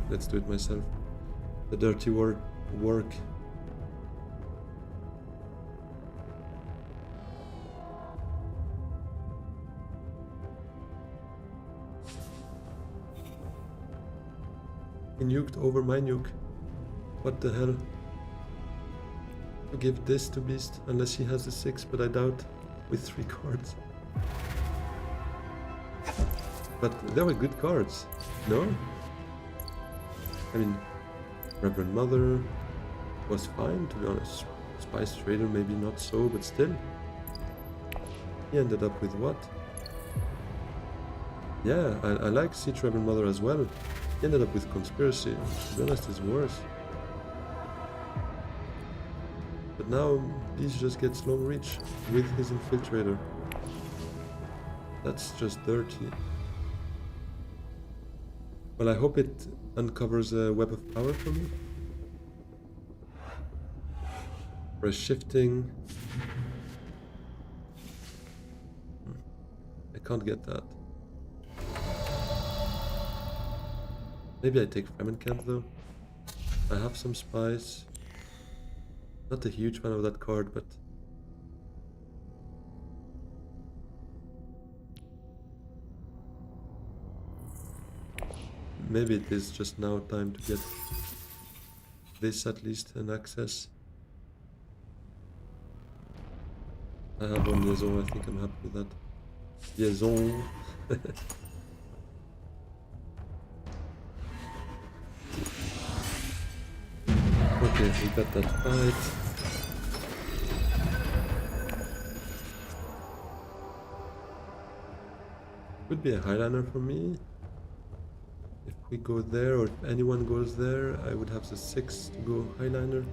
Let's do it myself. The dirty work. He nuked over my nuke. What the hell? To give this to Beast, unless he has a 6, but I doubt, with 3 cards. But they were good cards, no? I mean, Reverend Mother was fine, to be honest. Spice Trader, maybe not so, but still. He ended up with what? Yeah, I like Sea Travel Mother as well. He ended up with Conspiracy. To be honest, it's worse. But now, Beast just gets long reach with his Infiltrator. That's just dirty. Well, I hope it uncovers a web of power for me. Or a shifting. I can't get that. Maybe I take Famine Camp though. I have some spice. Not a huge fan of that card, but maybe it is just now time to get this at least an access. I have one liaison, I think I'm happy with that. Liaison. Okay, we got that fight. Could be a Highliner for me. If we go there, or if anyone goes there, I would have the 6 to go Highliner.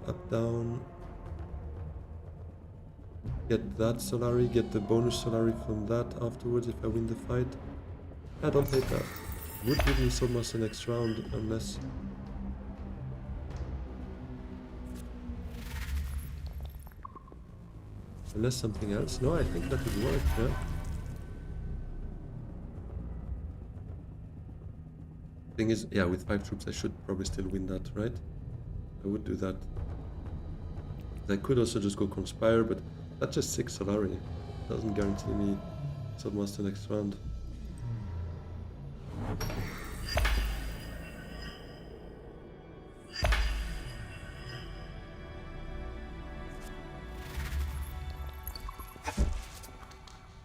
Up, down. Get that Solari, get the bonus Solari from that afterwards if I win the fight. I don't hate that. Would give me Swordmaster next round, unless... Unless something else. No, I think that would work, yeah. Thing is, yeah, with 5 troops I should probably still win that, right? I would do that. I could also just go Conspire, but that's just 6 Solari. Doesn't guarantee me Swordmaster next round.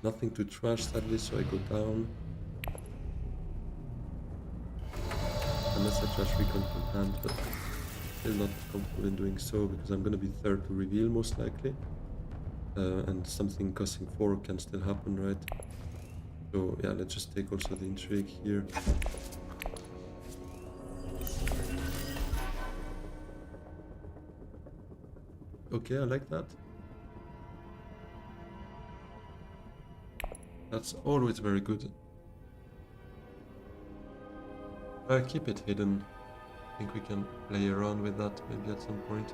Nothing to trash sadly, so I go down. Unless I trash Recon from hand, but still not comfortable in doing so because I'm gonna be third to reveal most likely. And something costing 4 can still happen, right? So yeah, let's just take also the Intrigue here. Okay, I like that. That's always very good. Keep it hidden. I think we can play around with that maybe at some point.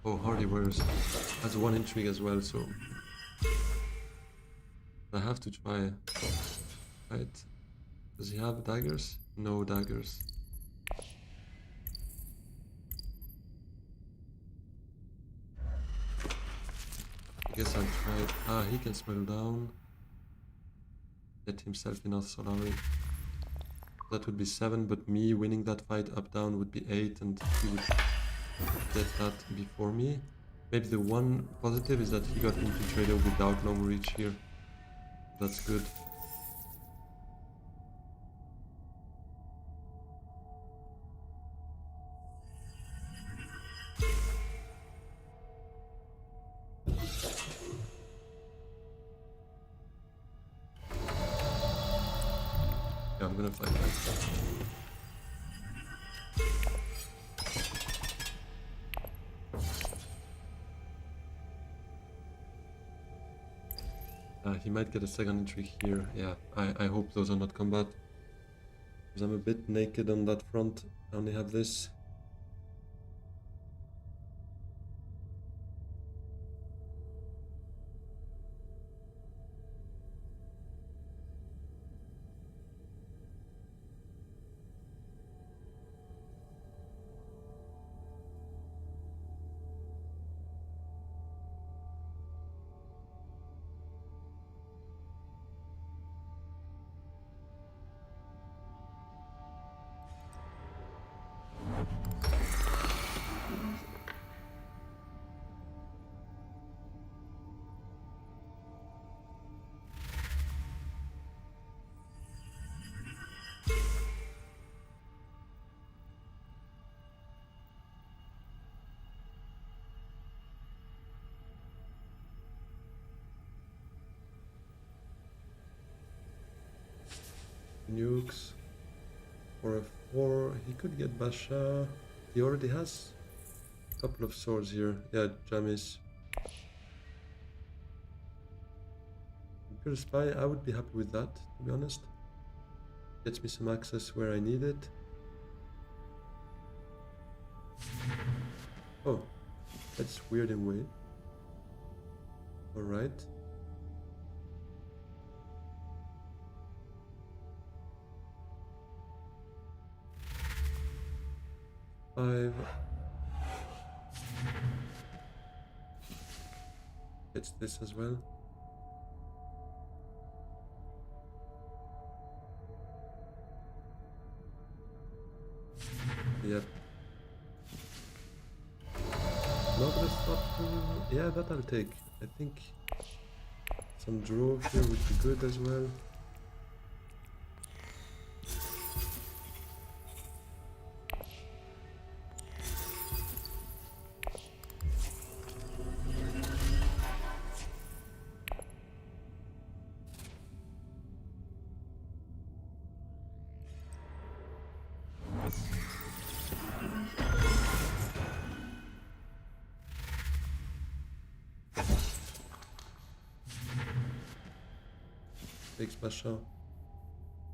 Oh, Hardy has 1 intrigue as well, so I have to try. Right? Does he have daggers? No daggers. I guess I'll try it. Ah, he can smuggle down. Get himself enough Solari. That would be 7, but me winning that fight up down would be 8, and he would get that before me. Maybe the one positive is that he got Infiltrator without long reach here. That's good. Yeah, I'm gonna fight that. He might get a second intrigue here. Yeah, I hope those are not combat. Because I'm a bit naked on that front. I only have this. nukes. For a 4, he could get Basha. He already has a couple of swords here. Yeah, Jamis. Imperial Spy, I would be happy with that, to be honest. Gets me some access where I need it. Oh, that's weird in a way. Alright. Five. It's this as well. Yep. Another stop. Yeah, that I'll take. I think some draw here would be good as well. Takes Basha.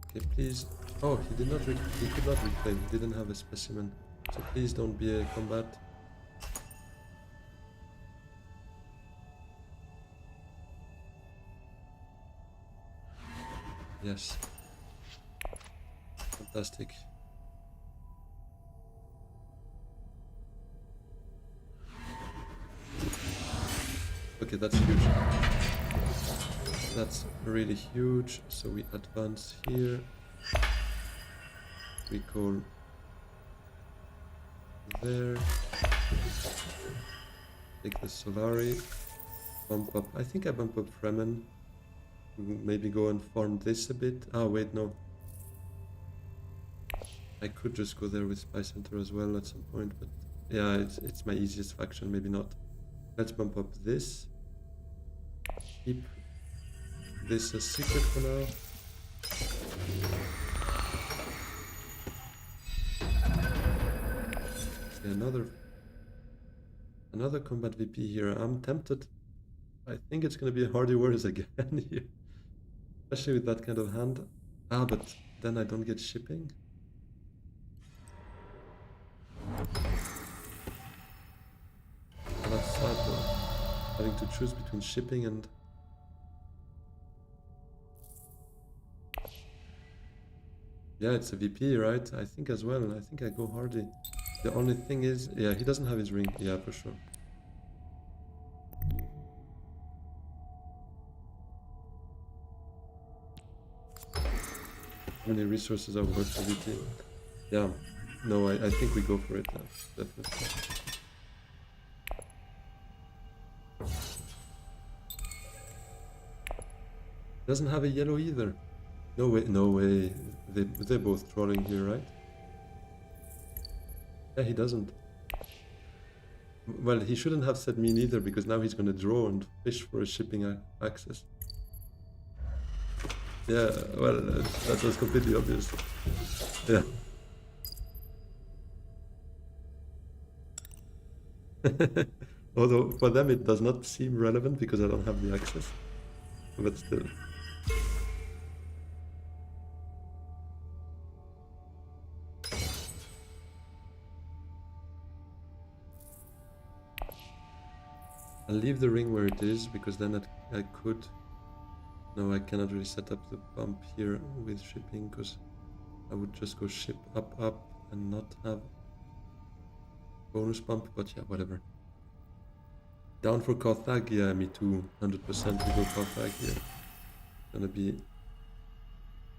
Okay, please. Oh, he did not. He could not reclaim. He didn't have a specimen. So please don't be a combat. Yes. Fantastic. Okay, that's huge. That's really huge. So we advance here. We call there. Take the Solari. Bump up. I think I bump up Fremen. Maybe go and farm this a bit. Ah, wait, no. I could just go there with Spy Center as well at some point, but yeah, it's my easiest faction, maybe not. Let's bump up this. Keep this a secret for now. Okay, another combat VP here. I'm tempted. I think it's gonna be a Hardy Warriors again here. Especially with that kind of hand. Ah, but then I don't get shipping. That's sad though. Having to choose between shipping and... Yeah, it's a VP, right? I think as well. I think I go Hardy. The only thing is... Yeah, he doesn't have his ring. Yeah, for sure. How many resources are worth for VP? Yeah. No, I think we go for it. Definitely. Doesn't have a yellow either. No way, no way. They're both trolling here, right? Yeah, he doesn't. Well, he shouldn't have said me neither, because now he's gonna draw and fish for a shipping access. Yeah, well, that was completely obvious. Yeah. Although, for them it does not seem relevant because I don't have the access. But still. I'll leave the ring where it is, because then I could... No, I cannot really set up the bump here with shipping, because I would just go ship up and not have bonus bump, but yeah, whatever. Down for Carthage, yeah, me too, 100% we go Carthage here. Gonna be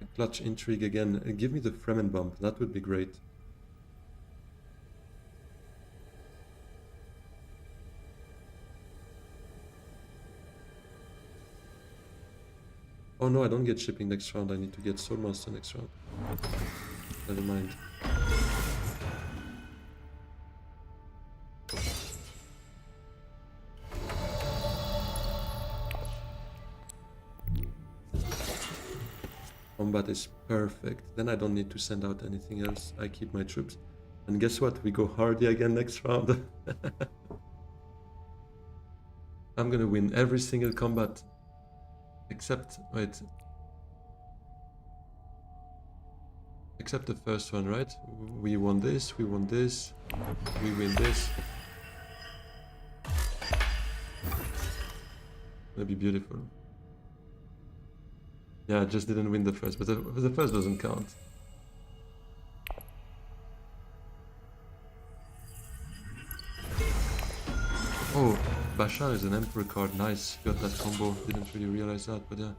a clutch intrigue again. Give me the Fremen bump, that would be great. Oh no, I don't get shipping next round, I need to get Soulmaster next round. Never mind. Combat is perfect. Then I don't need to send out anything else. I keep my troops. And guess what? We go hardy again next round. I'm gonna win every single combat. Except, wait. Except the first one, right? We won this, we won this, we win this. That'd be beautiful. Yeah, I just didn't win the first, but the first doesn't count. Oh, Bashar is an Emperor card. Nice, got that combo. Didn't really realize that, but yeah,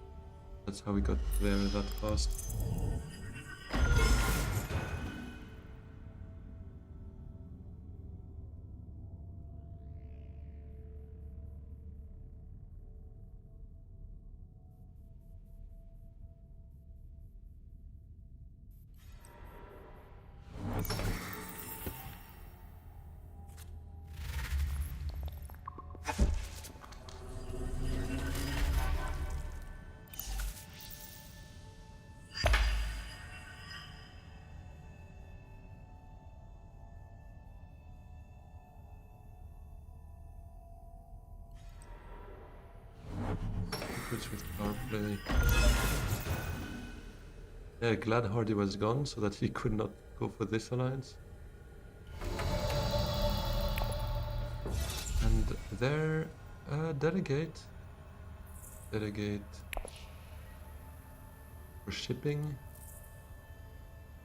that's how we got there that fast. With power play. Yeah, glad Hardy was gone so that he could not go for this alliance. And there, delegate. Delegate for shipping.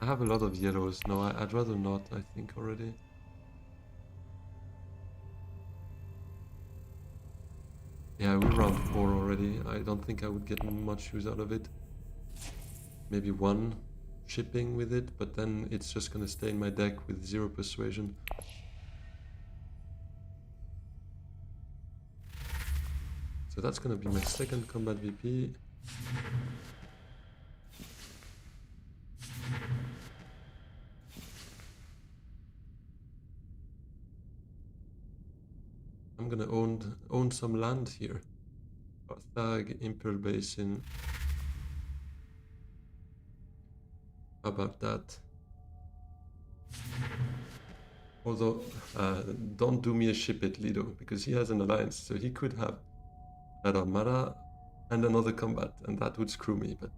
I have a lot of yellows. No, I'd rather not, I think already. Yeah, we're round 4 already. I don't think I would get much use out of it. Maybe 1 shipping with it, but then it's just gonna stay in my deck with 0 persuasion. So that's gonna be my second combat VP. I'm gonna own some land here. Thag, Imperial Basin. How about that? Although, don't do me a ship it, Lido, because he has an alliance, so he could have that Armada and another combat, and that would screw me, but...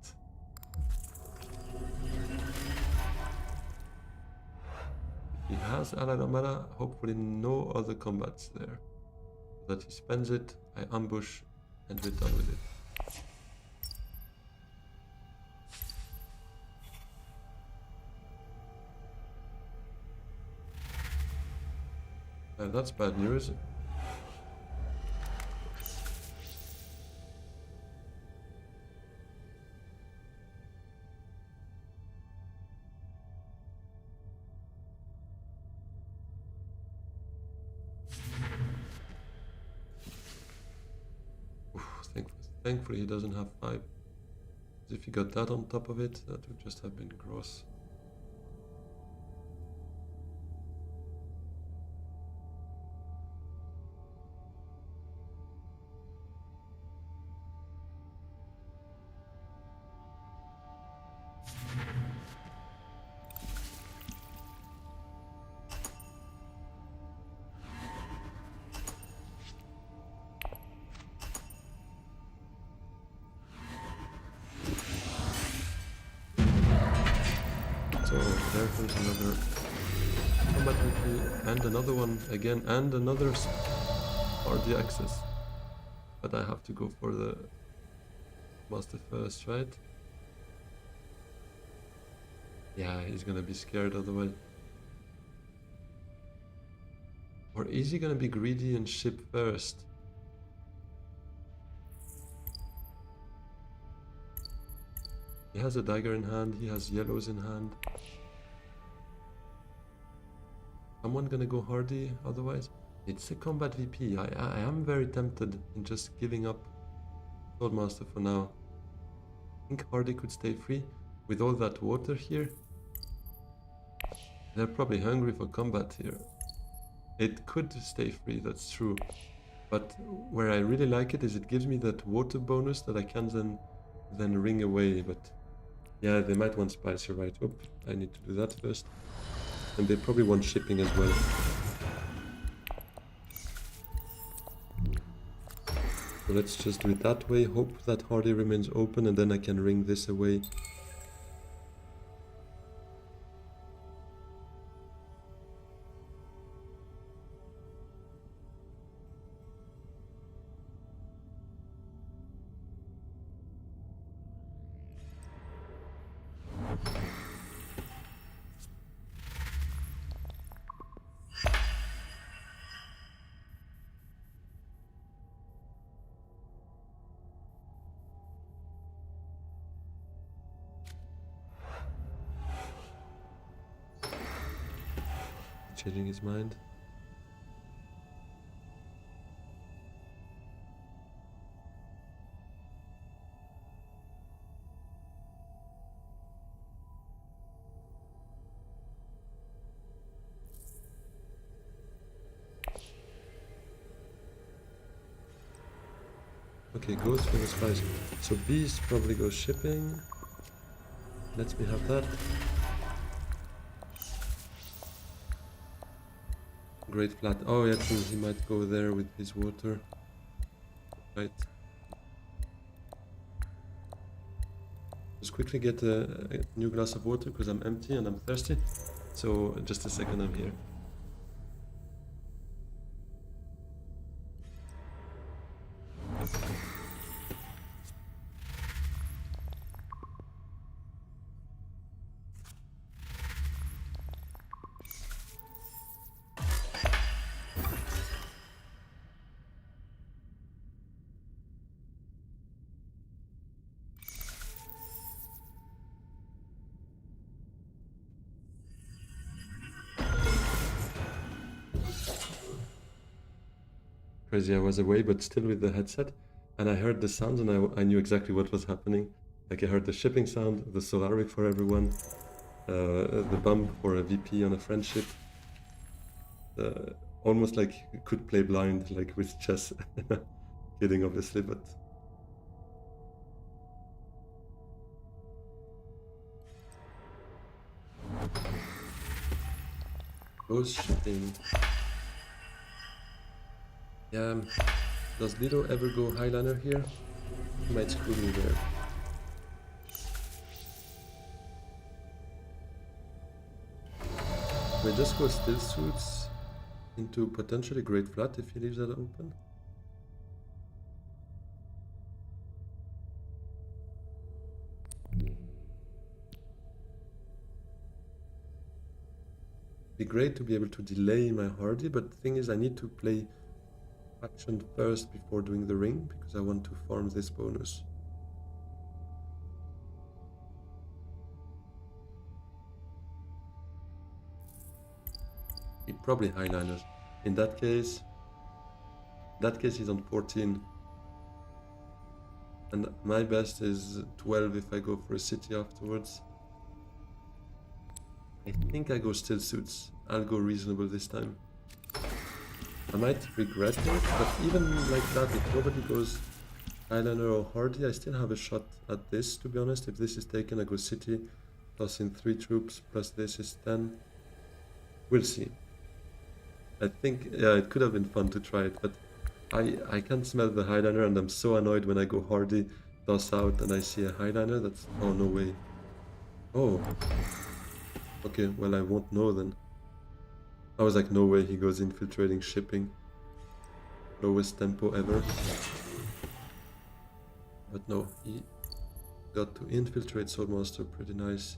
If he has Allied Armada, hopefully no other combats there. So that he spends it, I ambush, and we're done with it. That's bad news. Thankfully he doesn't have 5. If he got that on top of it, that would just have been gross. So there comes another combat VP and another one again and another RD access. But I have to go for the master first, right? Yeah, he's gonna be scared otherwise. Or is he gonna be greedy and ship first? He has a dagger in hand, he has yellows in hand. Someone gonna go hardy otherwise? It's a combat VP. I am very tempted in just giving up Swordmaster for now. I think hardy could stay free with all that water here. They're probably hungry for combat here. It could stay free, that's true. But where I really like it is it gives me that water bonus that I can then ring away, but Yeah, they might want spice, you're right. Oh, I need to do that first. And they probably want shipping as well. So let's just do it that way. Hope that Hardy remains open and then I can ring this away. Changing his mind. Okay, goes for the spice. So beast probably goes shipping. Let me have that. Great flat. Oh yeah, true. He might go there with his water. Right. Just quickly get a new glass of water because I'm empty and I'm thirsty. So just a second, I'm here. Crazy, I was away, but still with the headset, and I heard the sounds, and I knew exactly what was happening. Like I heard the shipping sound, the Solari for everyone, the bump for a VP on a friendship. Almost like you could play blind, like with chess. Kidding, obviously, but goes shipping. Yeah, does Lido ever go Highliner here? He might screw me there. We just go still suits into potentially great flat if he leaves that open. Be great to be able to delay my Hardy, but the thing is I need to play action first before doing the ring because I want to farm this bonus. He probably Highliners. In that case he's on 14. And my best is 12 if I go for a city afterwards. I think I go still suits. I'll go reasonable this time. I might regret it, but even like that, if nobody goes Highliner or Hardy, I still have a shot at this, to be honest. If this is taken, I go city, plus in 3 troops, plus this is 10. We'll see. I think, yeah, it could have been fun to try it, but I can't smell the Highliner, and I'm so annoyed when I go Hardy, toss out, and I see a Highliner. That's... oh, no way. Oh. Okay, well, I won't know then. I was like, no way he goes infiltrating shipping. Lowest tempo ever. But no, he got to infiltrate Soul Monster, pretty nice.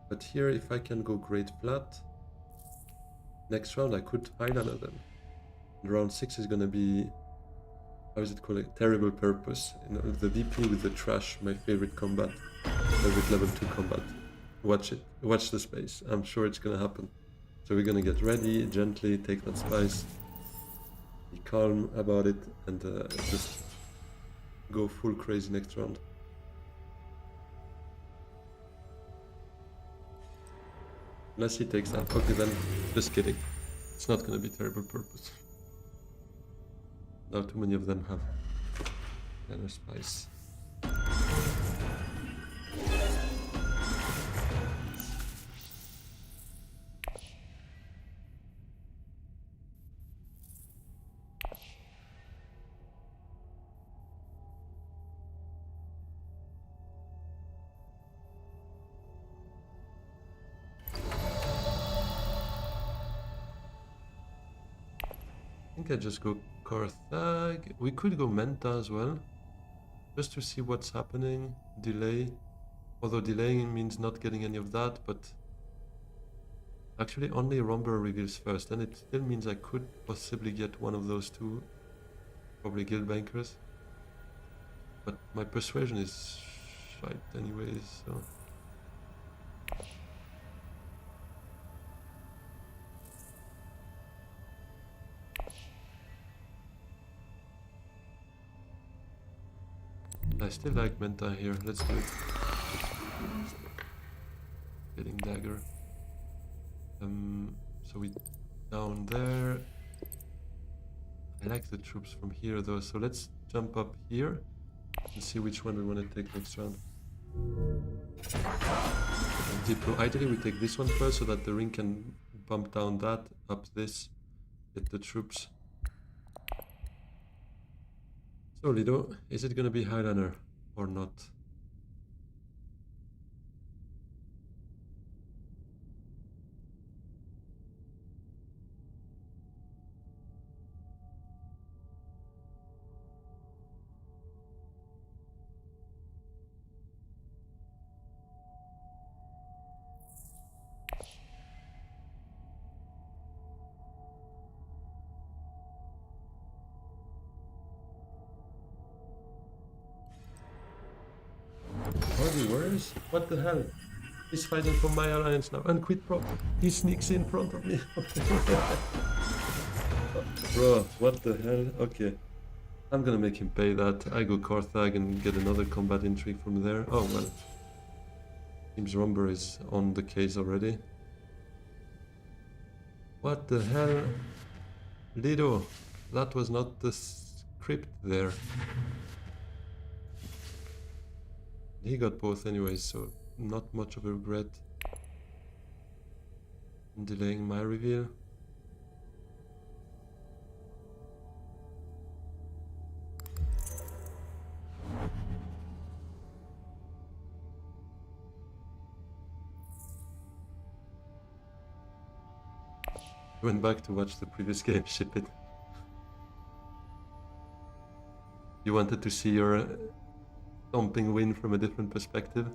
But here, if I can go great flat, next round I could Highliner them. And round 6 is gonna be, how is it called? Terrible Purpose. You know, the VP with the trash, my favorite combat. With level 2 combat. Watch it. Watch the space. I'm sure it's gonna happen. So we're gonna get ready, gently take that spice, be calm about it, and just go full crazy next round. Unless he takes that. Okay, then just kidding. It's not gonna be Terrible Purpose. Now too many of them have inner spice. I think I just go Carthag. We could go Menta as well, just to see what's happening. Delay, although delaying means not getting any of that, but actually only Romber reveals first, and it still means I could possibly get one of those two, probably Guild Bankers. But my persuasion is shite anyways, so... I still like Menta here, let's do it. Getting dagger. So we down there. I like the troops from here though, so let's jump up here and see which one we want to take next round. Diplo. Ideally we take this one first so that the ring can bump down that, up this, get the troops. So Lido, is it gonna be Highlander or not? Warriors? What the hell? He's fighting for my alliance now. And quit pro. He sneaks in front of me. Bro, what the hell? Okay. I'm gonna make him pay that. I go Carthag and get another combat intrigue from there. Oh well. Seems Romber is on the case already. What the hell? Lido, that was not the script there. He got both anyway, so not much of a regret in delaying my reveal. Went back to watch the previous game, ship it. You wanted to see your stomping win from a different perspective.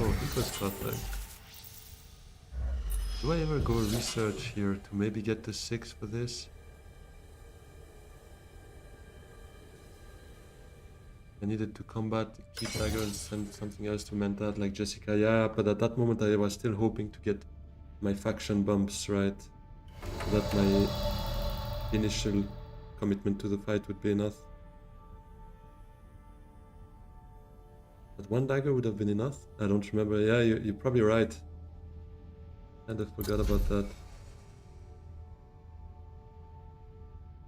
Oh, it was Carthag. Do I ever go research here to maybe get the 6 for this? I needed to combat, keep dagger and send something else to Mentat like Jessica. Yeah, but at that moment I was still hoping to get my faction bumps right, so that my initial commitment to the fight would be enough. But one dagger would have been enough? I don't remember. Yeah, you're probably right. Kind of forgot about that.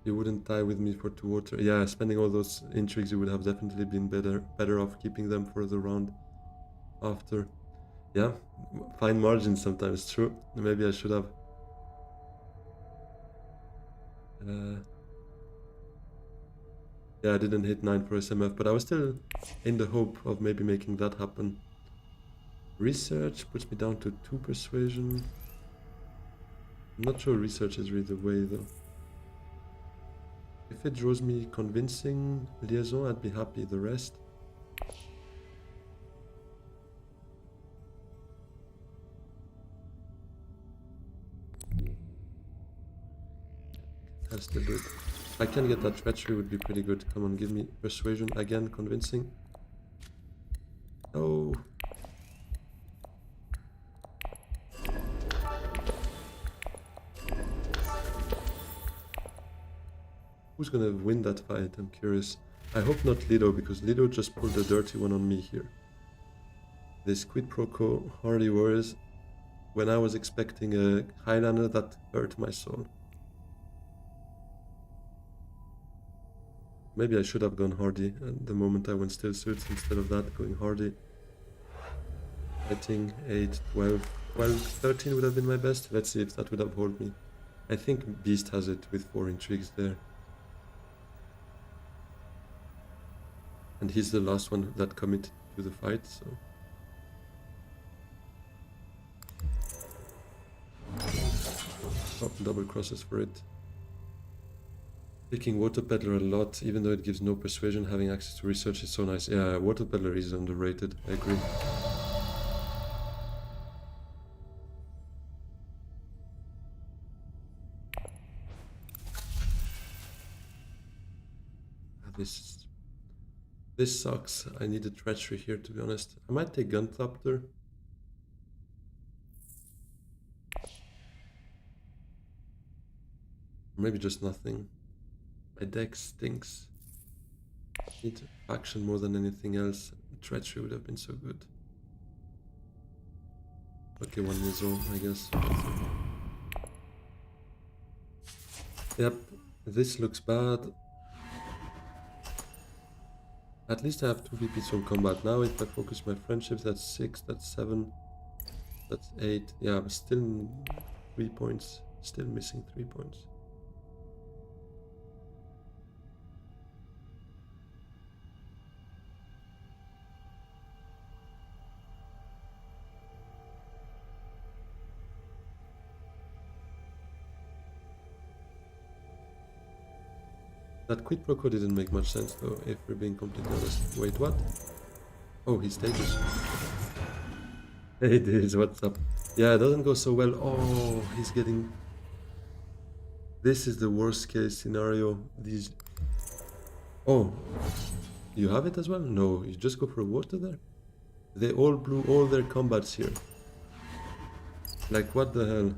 You wouldn't tie with me for 2 or 3. Yeah, spending all those intrigues, you would have definitely been better off keeping them for the round after. Yeah, fine margins sometimes, true. Maybe I should have. Yeah, I didn't hit 9 for SMF, but I was still in the hope of maybe making that happen. Research puts me down to 2 persuasion. I'm not sure research is really the way though. If it draws me convincing liaison, I'd be happy. The rest... I'll still do it. If I can get that treachery, would be pretty good. Come on, give me persuasion again, convincing. Oh. Who's gonna win that fight? I'm curious. I hope not Lido, because Lido just pulled a dirty one on me here. This quid pro quo Hardy Warriors, when I was expecting a Highlander, that hurt my soul. Maybe I should have gone Hardy at the moment I went Still Suits instead of that, going Hardy. I think 8, 12, 13 would have been my best. Let's see if that would have held me. I think Beast has it with 4 intrigues there. And he's the last one that committed to the fight, so... Oh, double crosses for it. Picking Water Peddler a lot, even though it gives no persuasion, having access to research is so nice. Yeah, Water Peddler is underrated, I agree. This sucks. I need a treachery here, to be honest. I might take Gunthopter. Maybe just nothing. My deck stinks. Need faction more than anything else. Treachery would have been so good. Okay, 1 Mizo, I guess. Yep, this looks bad. At least I have 2 VPs from combat. Now if I focus my friendships, that's 6, that's 7, that's 8. Yeah, I'm still 3 points. Still missing 3 points. That quid pro quo didn't make much sense though, if we're being completely honest. Wait, what? Oh, he stages. Hey, Diz, what's up? Yeah, it doesn't go so well. Oh, he's getting... This is the worst case scenario. These... Oh, you have it as well? No, you just go for a water there? They all blew all their combats here. Like, what the hell?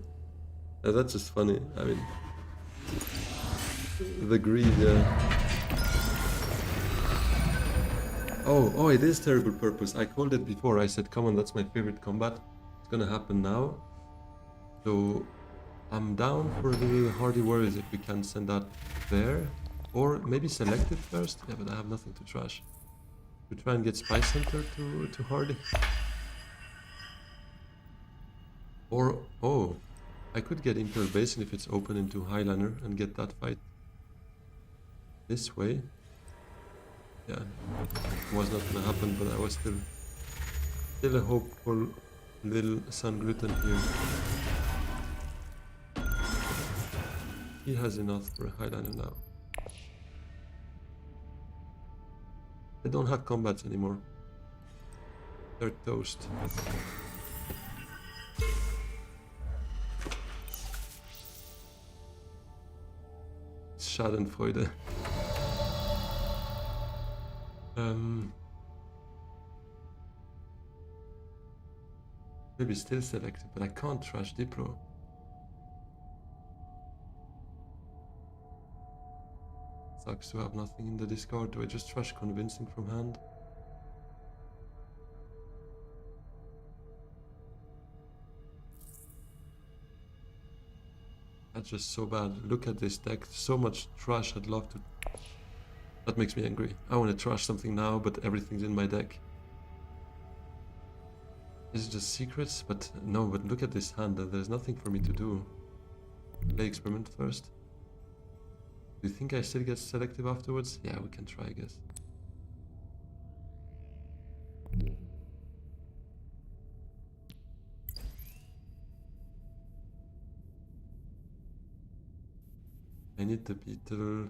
That's just funny. I mean... The greed, yeah. Oh, it is Terrible Purpose. I called it before. I said, come on, that's my favorite combat. It's gonna happen now. So, I'm down for the Hardy Warriors if we can send that there. Or maybe select it first. Yeah, but I have nothing to trash. To try and get Spice Hunter to Hardy. Or, oh, I could get Imperial Basin if it's open into Highlander and get that fight this way. Yeah, it was not gonna happen, but I was still a hopeful little Sun Gluten here. He has enough for a Highlander now. They don't have combats anymore. They're toast. Schadenfreude. Maybe still selected, but I can't trash Diplo. Sucks to have nothing in the discard. Do I just trash Convincing from hand? That's just so bad. Look at this deck. So much trash. I'd love to... That makes me angry. I want to trash something now, but everything's in my deck. Is it just secrets? But no, but look at this hand. There's nothing for me to do. Play Experiment first. Do you think I still get selective afterwards? Yeah, we can try, I guess. I need the beetle.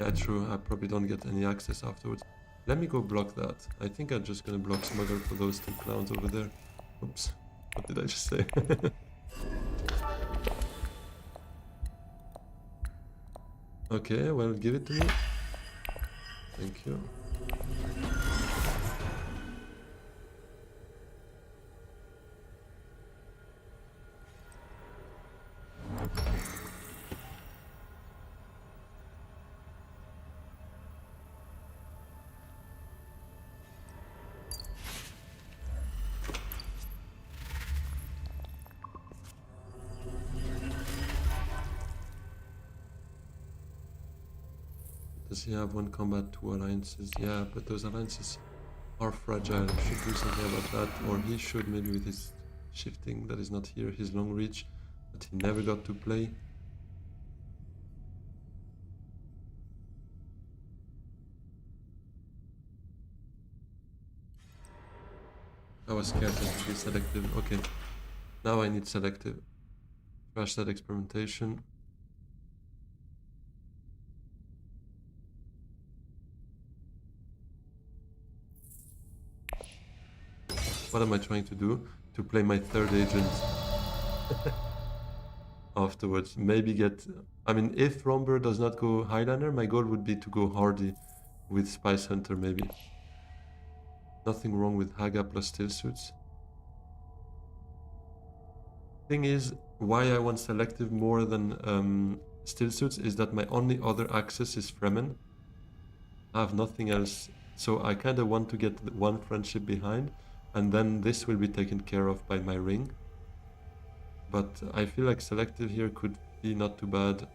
Yeah, true. I probably don't get any access afterwards. Let me go block that. I think I'm just gonna block Smuggle for those 2 clowns over there. Oops. What did I just say? Okay, well, give it to me. Thank you. Does he have 1 combat, 2 alliances? Yeah, but those alliances are fragile. Should do something about that, or he should maybe with his shifting that is not here, his long reach that he never got to play. I was scared to be selective. Okay, now I need selective. Trash that experimentation. What am I trying to do? To play my third agent afterwards. Maybe get... I mean, if Romber does not go Highlander, my goal would be to go Hardy with Spice Hunter, maybe. Nothing wrong with Haga plus Still Suits. Thing is, why I want selective more than Still Suits is that my only other access is Fremen. I have nothing else, so I kind of want to get one friendship behind, and then this will be taken care of by my ring. But I feel like selective here could be not too bad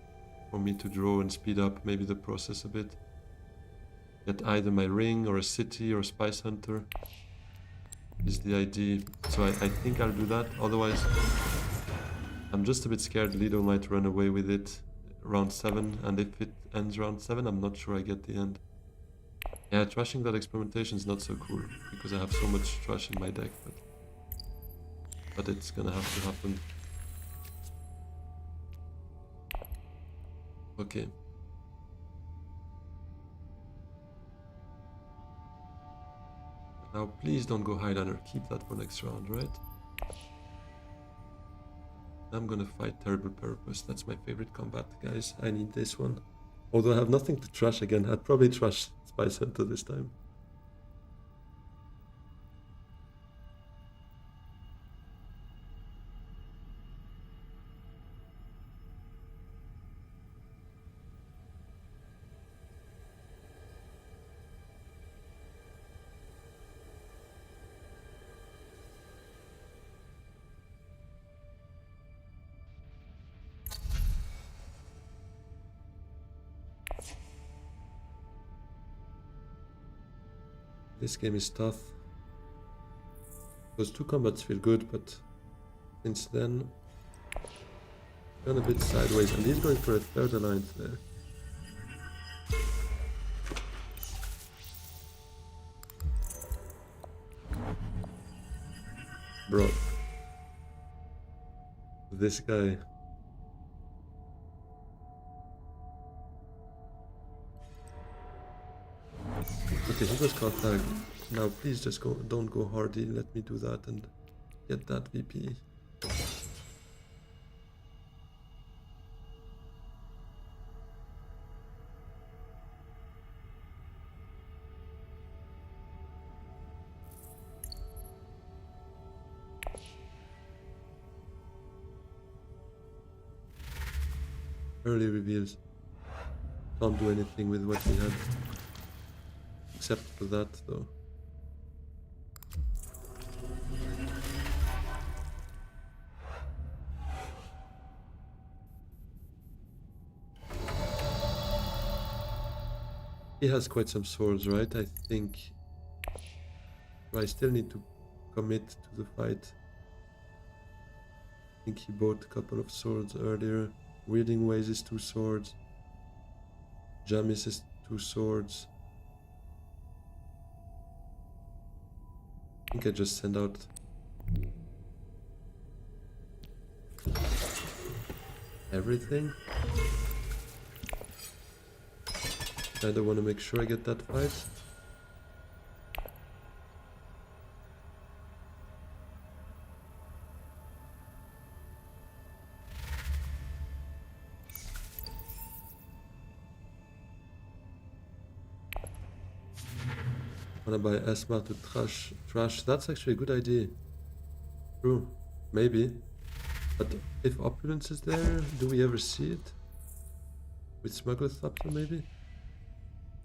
for me to draw and speed up maybe the process a bit. Get either my ring or a city or a Spice Hunter is the idea. So I think I'll do that, otherwise I'm just a bit scared Lido might run away with it round 7, and if it ends round 7, I'm not sure I get the end. Yeah, trashing that experimentation is not so cool, because I have so much trash in my deck, but it's gonna have to happen. Okay. Now please don't go Highlander, keep that for next round, right? I'm gonna fight Terrible Purpose, that's my favorite combat, guys. I need this one. Although I have nothing to trash again, I'd probably trash Spice Hunter this time. This game is tough. Those 2 combats feel good, but since then, gone a bit sideways, and he's going for a 3rd alliance there. Bro. This guy. Okay, he goes Carthag. Now please just don't go Hardy, let me do that and get that VP. Early reveals. Can't do anything with what we had. Except for that, though. He has quite some swords, right? I think. But I still need to commit to the fight. I think he bought a couple of swords earlier. Wielding Ways is 2 swords. Jamis is 2 swords. I think I just send out everything. I don't want to make sure I get that fight. Wanna buy Esma to trash? That's actually a good idea. True, maybe. But if Opulence is there, do we ever see it? With Smuggler Thapter, maybe?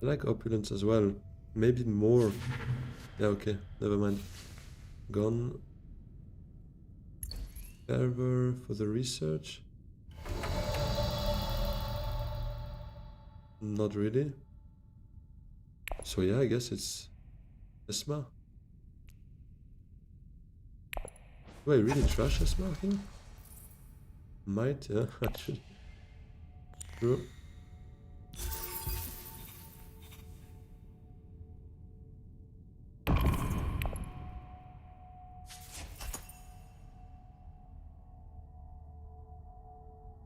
I like Opulence as well. Maybe more. Yeah, okay, never mind. Gone. Fervor for the research. Not really. So yeah, I guess it's Esma. Do I really trash Esma here? Might, yeah, actually. True.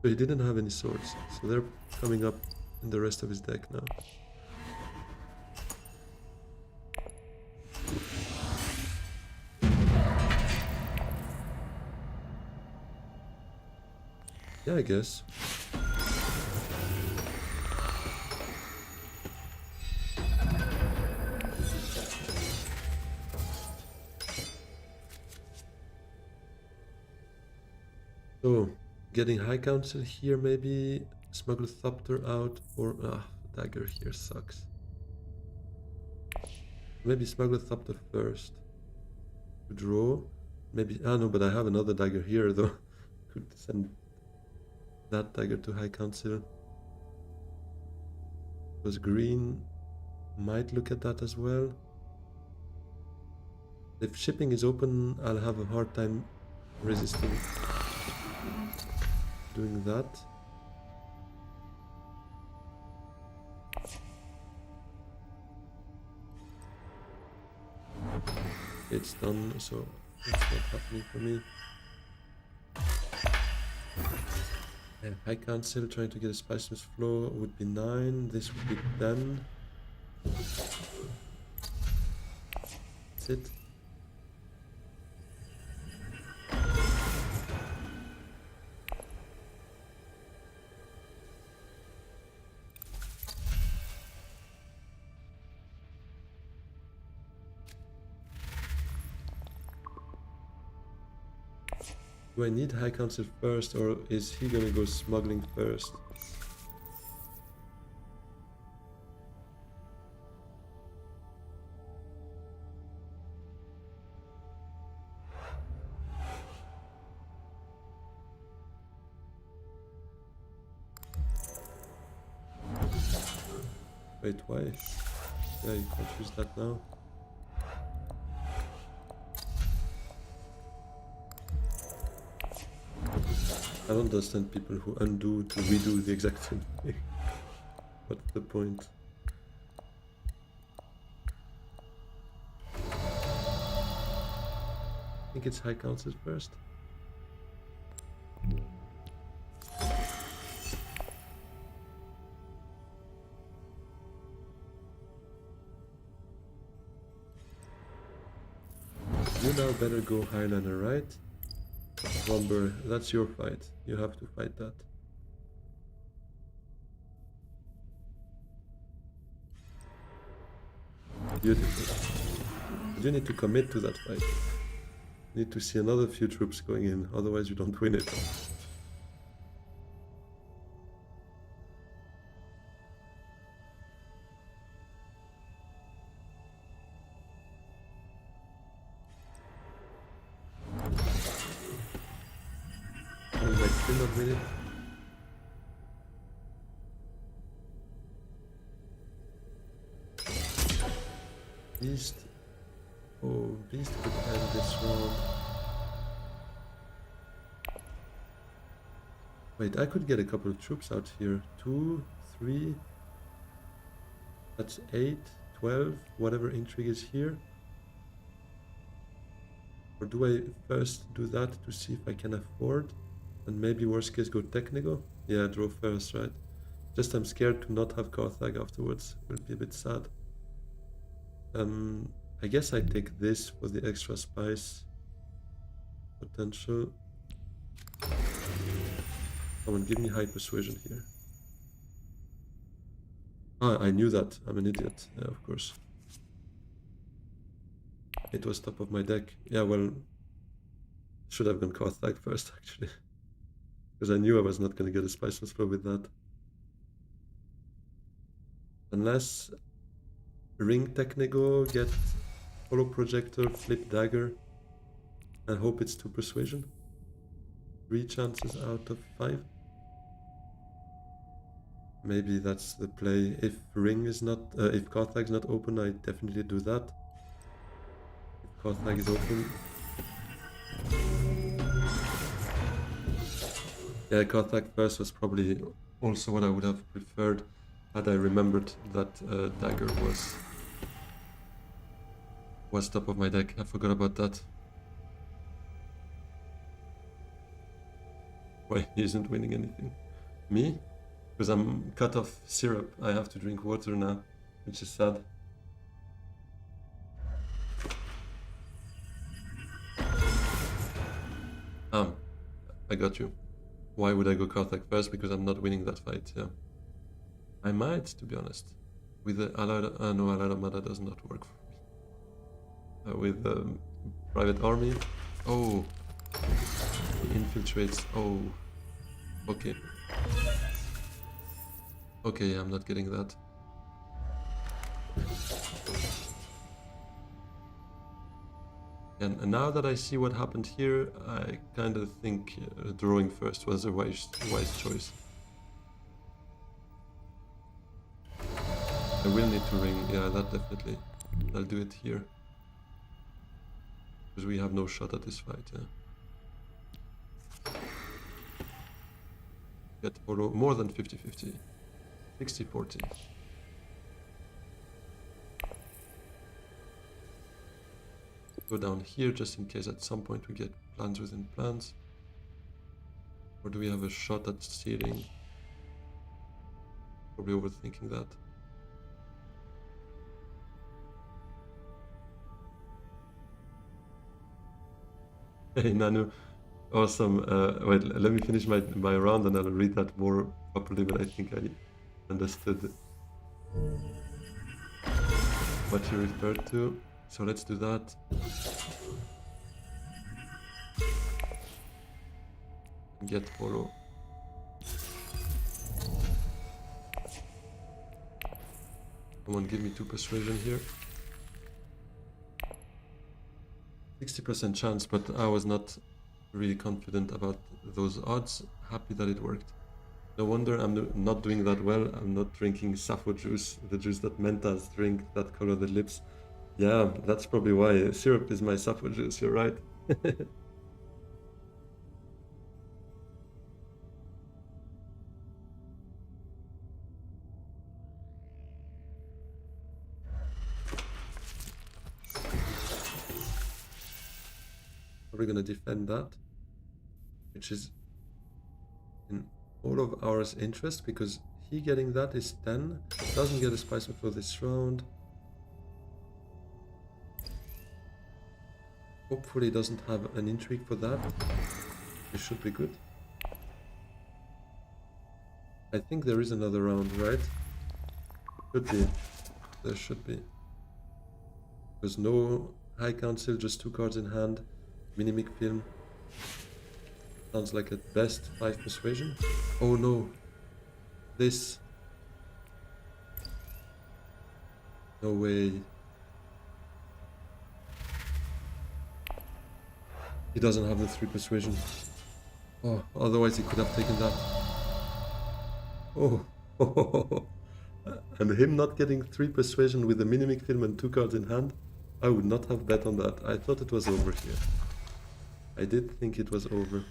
So he didn't have any swords, so they're coming up in the rest of his deck now. Yeah, I guess. So, getting High Council here, maybe Smuggle Thopter out, or Dagger here sucks. Maybe Smuggle Thopter first. To draw. Maybe, no, but I have another dagger here though. Could send that dagger to High Council. Because green might look at that as well. If shipping is open, I'll have a hard time resisting doing that. It's done, so it's not happening for me. High Council trying to get a Spiceless Flow would be 9, this would be 10. That's it. Do I need High Council first, or is he gonna go smuggling first? Wait, why? Yeah, you can't use that now. I don't understand people who undo to redo the exact same thing. What's the point? I think it's High Council first. You now better go Highlander, right? Lumber, that's your fight. You have to fight that. Beautiful. You need to commit to that fight. You need to see another few troops going in, otherwise you don't win it. Still not win it. Beast. Oh, Beast could end this round. Wait, I could get a couple of troops out here. 2, 3. That's 8, 12, whatever intrigue is here. Or do I first do that to see if I can afford? And maybe worst case go Technical? Yeah, draw first, right? Just I'm scared to not have Carthage afterwards. It will be a bit sad. I guess I take this for the extra spice potential. Come on, give me high persuasion here. Ah, I knew that. I'm an idiot. Yeah, of course. It was top of my deck. Yeah, well, should have gone Carthage first, actually. Because I knew I was not going to get a Spiceless Flow with that. Unless Ring Technigo, get Hollow Projector, flip Dagger, and hope it's 2 Persuasion. 3 chances out of 5. Maybe that's the play. If Ring is not, if Carthage is not open, I definitely do that. If Carthage is open, yeah, Carthage first was probably also what I would have preferred had I remembered that dagger was top of my deck. I forgot about that. Why he isn't winning anything? Me? Because I'm cut off syrup. I have to drink water now, which is sad. I got you. Why would I go Carthage first? Because I'm not winning that fight, yeah. I might, to be honest. With the Allied... no, Allied Armada does not work for me. With Private Army... Oh! He infiltrates... Oh... Okay. Okay, I'm not getting that. And now that I see what happened here, I kind of think drawing first was a wise choice. I will need to ring, yeah, that definitely. I'll do it here. Because we have no shot at this fight, yeah. Get more than 50-50. 60-40. Go down here just in case at some point we get plans within plans. Or do we have a shot at stealing? Probably overthinking that. Hey Nanu, awesome. Wait, let me finish my round and I'll read that more properly, but I think I understood what you referred to. So let's do that. Get follow. Come on, give me 2 persuasion here. 60% chance, but I was not really confident about those odds. Happy that it worked. No wonder I'm not doing that well. I'm not drinking Sappho juice, the juice that Mentas drink that color the lips. Yeah, that's probably why. Syrup is my Sappho juice, you're right. We're gonna defend that, which is in all of ours interest, because he getting that is 10. Doesn't get a spice for this round. Hopefully doesn't have an intrigue for that. It should be good. I think there is another round, right? Should be. There should be. There's no High Council, just 2 cards in hand. Minimic film. Sounds like at best 5 persuasion. Oh no. This. No way. He doesn't have the 3 persuasion. Oh, otherwise he could have taken that. Oh. And him not getting 3 persuasion with the minimic film and 2 cards in hand, I would not have bet on that. I thought it was over here. I did think it was over.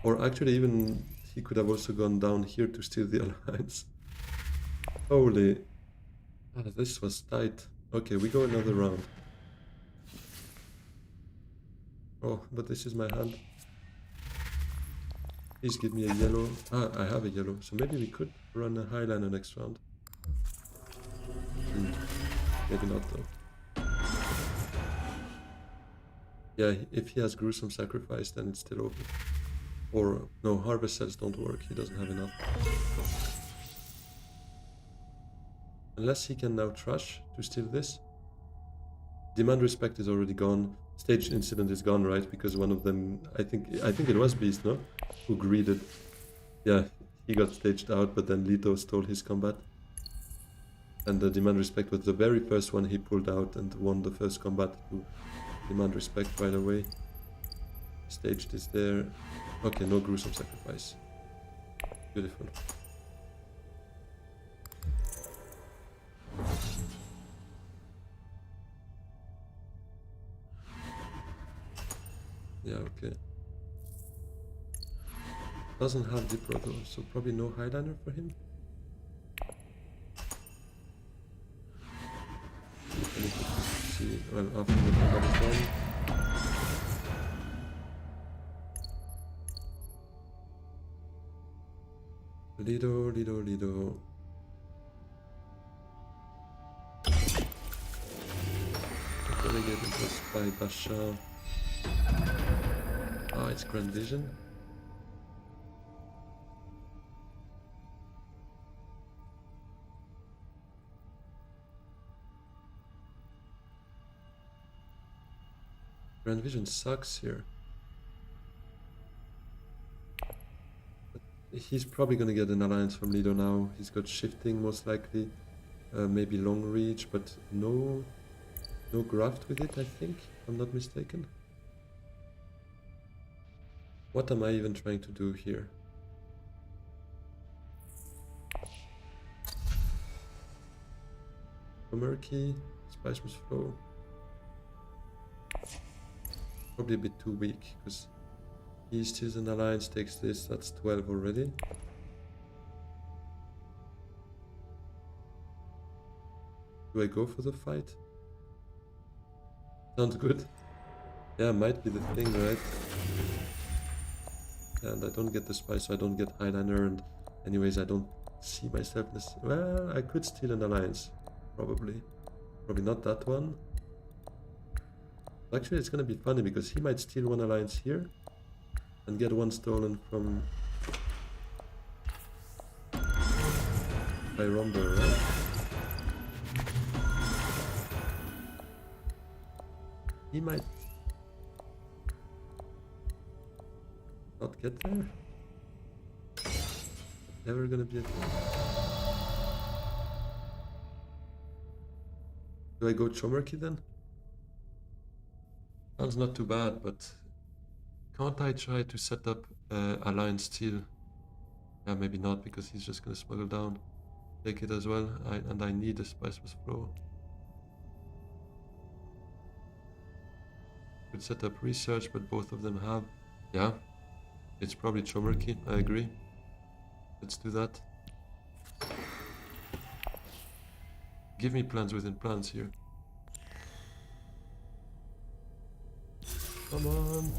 Or actually even he could have also gone down here to steal the alliance. Holy. This was tight. Okay, we go another round. Oh, but this is my hand. Please give me a yellow. I have a yellow. So maybe we could run a highliner next round. Maybe not though. Yeah, if he has gruesome sacrifice, then it's still open. Or no, harvest cells don't work. He doesn't have enough. Unless he can now trash to steal this. Demand respect is already gone. Stage incident is gone, right? Because one of them, I think it was Beast, no? Who greeted. Yeah, he got staged out, but then Leto stole his combat. And the demand respect was the very first one he pulled out and won the first combat to demand respect right away. Stage this there. Okay, no gruesome sacrifice. Beautiful. Yeah, okay. Doesn't have the proto, so probably no highliner for him. I need to see, well, after the combat is done. Lido. Delegate impressed by Basha. Ah, it's Grand Vision. Grand Vision sucks here. But he's probably gonna get an alliance from Lido now. He's got shifting most likely. Maybe long reach, but no graft with it, I think, if I'm not mistaken. What am I even trying to do here? Murky, Spice must flow. Probably a bit too weak, because he steals an alliance, takes this, that's 12 already. Do I go for the fight? Sounds good. Yeah, might be the thing, right? And I don't get the spice, so I don't get highliner, and anyways, I don't see myself well, I could steal an alliance. Probably not that one. Actually, it's gonna be funny because he might steal one alliance here and get one stolen from by Rumble, right? He might not get there. Never gonna be a thing. Do I go Chomerky then? Sounds not too bad, but can't I try to set up Alliance Steel? Yeah, maybe not, because he's just gonna smuggle down. Take it as well, and I need a Spice Must Flow. Could set up research, but both of them have. Yeah, it's probably Chomerky, I agree. Let's do that. Give me plans within plans here. Come on.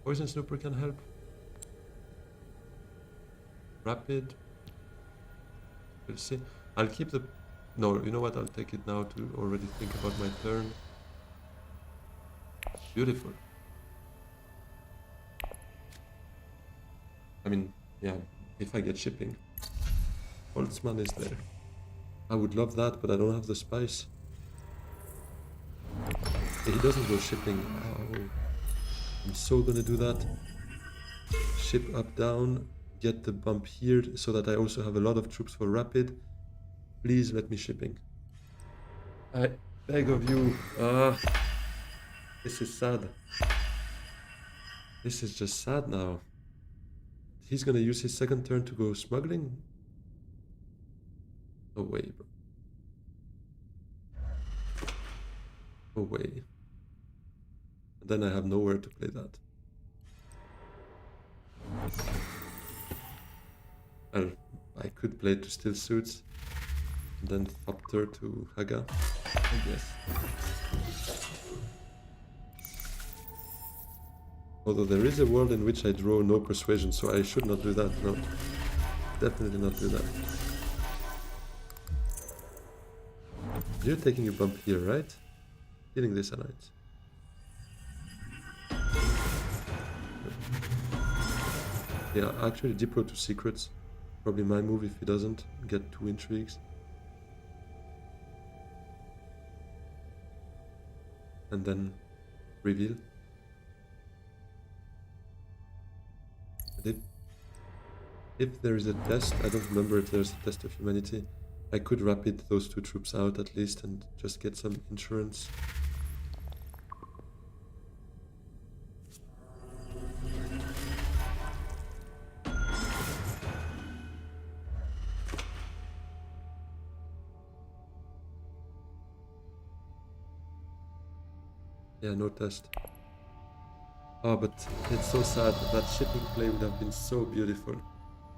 Poison Snooper can help. Rapid. We'll see. I'll keep the... No, you know what? I'll take it now to already think about my turn. Beautiful. I mean, yeah, if I get shipping. Holtzman is there. I would love that, but I don't have the spice. He doesn't go shipping. Oh, I'm so gonna do that. Ship up, down, get the bump here so that I also have a lot of troops for rapid. Please let me shipping. I beg of you. This is sad. This is just sad now. He's gonna use his second turn to go smuggling? No way, bro. No way. And then I have nowhere to play that. Well, I could play to Still Suits, and then Thopter to Haga, I guess. Although there is a world in which I draw no persuasion, so I should not do that, no. Definitely not do that. You're taking a bump here, right? Killing this alliance. Yeah, actually Dipro to secrets. Probably my move if he doesn't get 2 intrigues. And then reveal. If there is a test, I don't remember if there's a test of humanity. I could rapid those 2 troops out at least and just get some insurance. Yeah, no test. Oh, but it's so sad. That shipping play would have been so beautiful.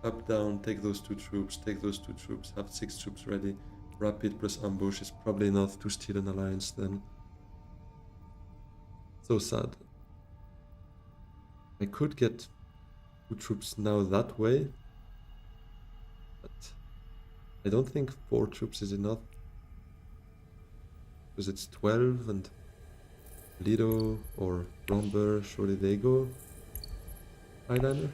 Up, down, take those 2 troops, take those 2 troops, have 6 troops ready. Rapid plus ambush is probably enough to steal an alliance then. So sad. I could get 2 troops now that way, but I don't think 4 troops is enough. Because it's 12 and Lido or Romber, surely they go Highlander?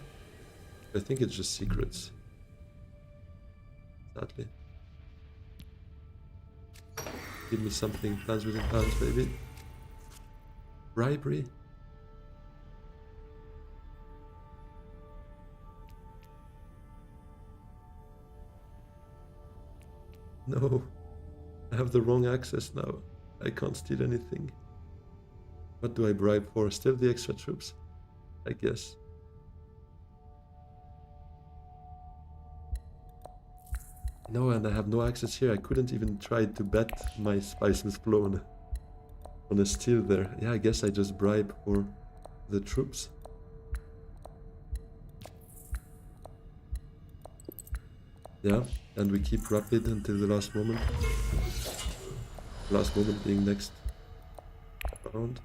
I think it's just secrets. Sadly. Give me something, plans within plans, baby. Bribery? No, I have the wrong access now. I can't steal anything. What do I bribe for? Still the extra troops? I guess. No, and I have no access here. I couldn't even try to bet my Spiceman's Flow on a steal there. Yeah, I guess I just bribe for the troops. Yeah, and we keep rapid until the last moment. Last moment being next round.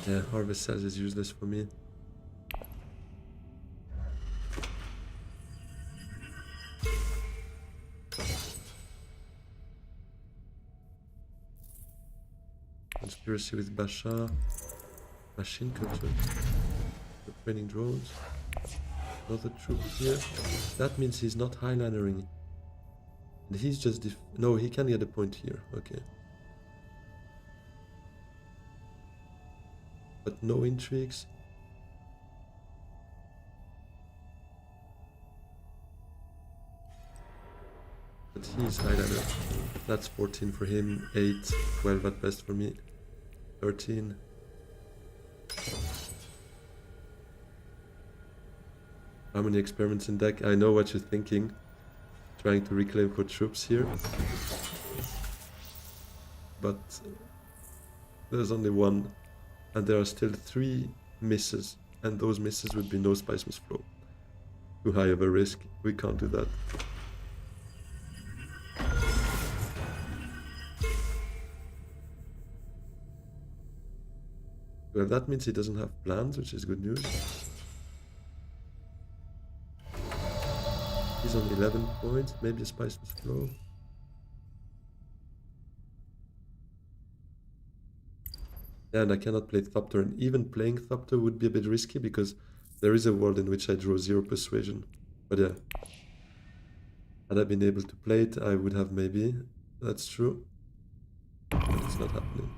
Yeah, Harvest Cells is useless for me. Conspiracy with Basha. Machine culture. The training drones. Another troop here. That means he's not Highlandering. And he's just no, he can get a point here. Okay. But no intrigues. But he's Highlander. That's 14 for him, 8, 12 at best for me, 13. How many experiments in deck? I know what you're thinking. Trying to reclaim for troops here. But there's only one. And there are still 3 misses. And those misses would be no Spiceman's Flow. Too high of a risk. We can't do that. Well, that means he doesn't have plans, which is good news. He's on 11 points, maybe a Spiceman's Flow. Yeah, and I cannot play Thopter, and even playing Thopter would be a bit risky because there is a world in which I draw 0 persuasion. But yeah, had I been able to play it, I would have maybe. That's true. But it's not happening.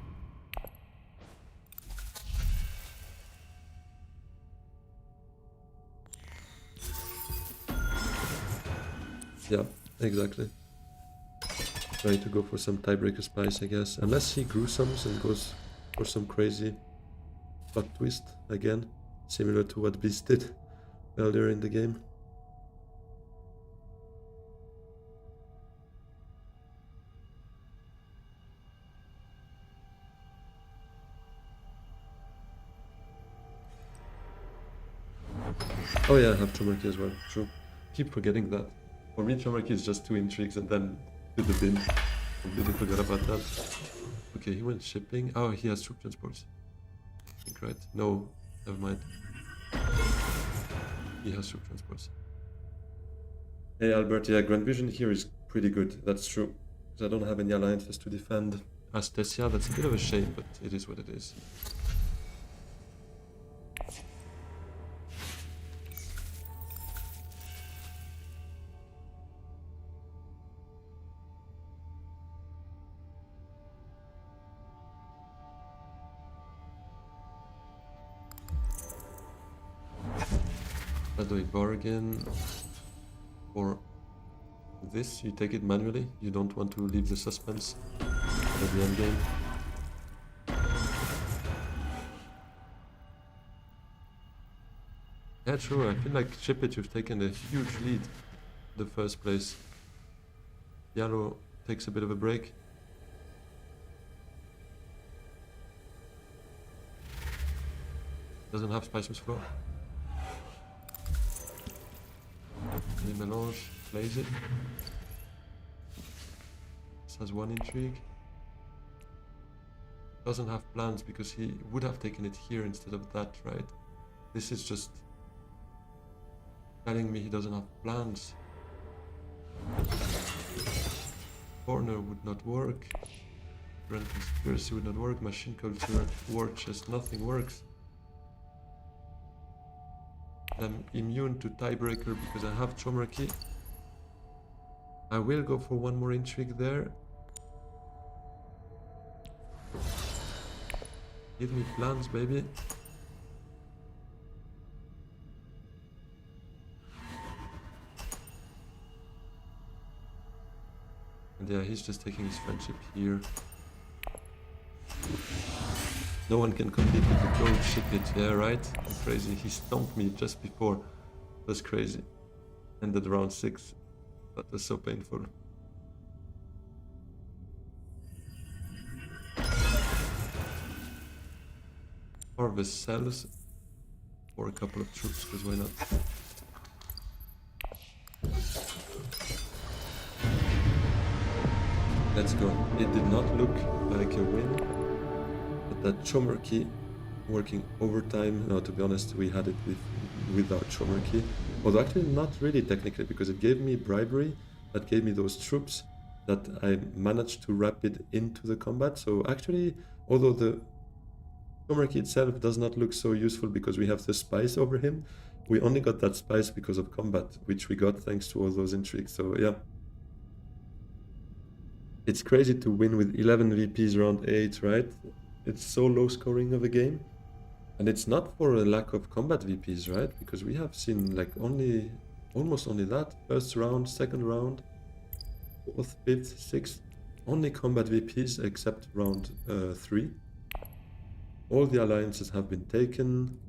Yeah, exactly. Trying to go for some tiebreaker spice, I guess. Unless he gruesomes and goes for some crazy plot twist again, similar to what Beast did earlier in the game. Oh yeah, I have Chomarchy as well, true. Keep forgetting that. For me, Chomarchy is just 2 intrigues and then to the bin. Completely forgot about that. Okay, he went shipping. Oh, he has troop transports. I think, right? No, never mind. He has troop transports. Hey Albert, yeah, Grand Vision here is pretty good, that's true. Because I don't have any alliances to defend Astesia, that's a bit of a shame, but it is what it is. How do I bargain? Or this, you take it manually, you don't want to leave the suspense at the end game. Yeah, true. I feel like ship it, you've taken a huge lead in the first place. Yellow takes a bit of a break. Doesn't have Spice Flow. The Melange plays it. This has one intrigue. Doesn't have plans because he would have taken it here instead of that, right? This is just telling me he doesn't have plans. Corner would not work. Grand Conspiracy would not work. Machine Culture, War Chest, nothing works. I'm immune to Tiebreaker because I have Chomerky. I will go for one more intrigue there. Give me plans, baby. And yeah, he's just taking his friendship here. No one can compete with the gold ship it, yeah, right? Crazy. He stomped me just before. That's crazy. Ended round 6. That was so painful. Harvest cells for a couple of troops, because why not? Let's go. It did not look like a win, but that Chomerky working overtime. No, to be honest, we had it without Chomerky. Although actually not really technically, because it gave me bribery, that gave me those troops that I managed to rapid into the combat. So actually, although the Chomerky itself does not look so useful because we have the spice over him, we only got that spice because of combat, which we got thanks to all those intrigues. So yeah. It's crazy to win with 11 VPs round 8, right? It's so low scoring of a game. And it's not for a lack of combat VPs, right? Because we have seen like almost only that. First round, second round, fourth, fifth, sixth. Only combat VPs except round 3. All the alliances have been taken.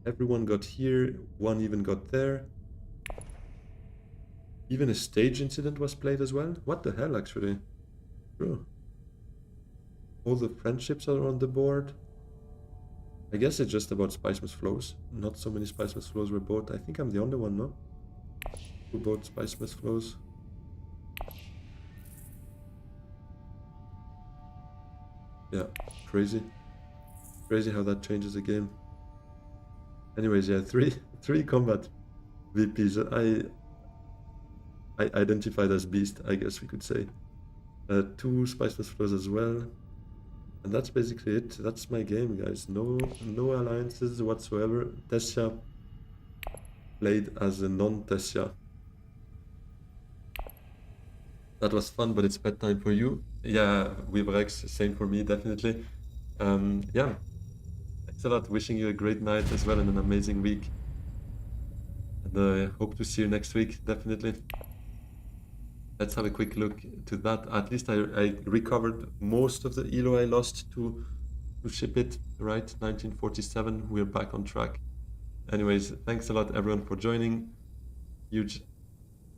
Everyone got here, one even got there. Even a stage incident was played as well. What the hell, actually? Bro. All the friendships are on the board. I guess it's just about Spicemas Flows. Not so many Spicemas Flows were bought. I think I'm the only one, no? Who bought Spicemas Flows? Yeah, crazy. Crazy how that changes the game. Anyways, yeah, three combat VPs. I identified as Beast, I guess we could say. 2 Spiceless Flows as well. And that's basically it. That's my game, guys. No alliances whatsoever. Tessia played as a non-Tessia. That was fun, but it's bedtime for you. Yeah, with Rex, same for me, definitely. Yeah, thanks a lot. Wishing you a great night as well and an amazing week. And hope to see you next week, definitely. Let's have a quick look to that. At least I recovered most of the elo I lost to ship it, right? 1947, we're back on track. Anyways, thanks a lot everyone for joining. Huge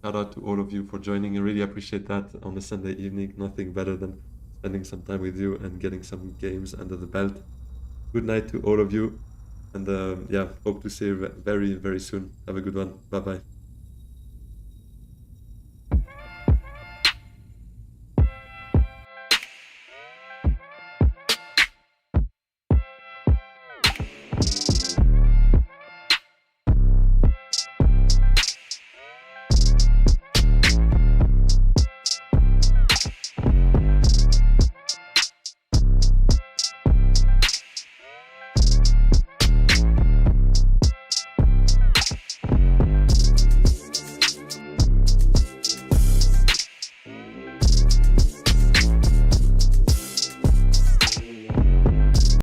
shout out to all of you for joining. I really appreciate that on a Sunday evening. Nothing better than spending some time with you and getting some games under the belt. Good night to all of you. And yeah, hope to see you very, very soon. Have a good one. Bye-bye.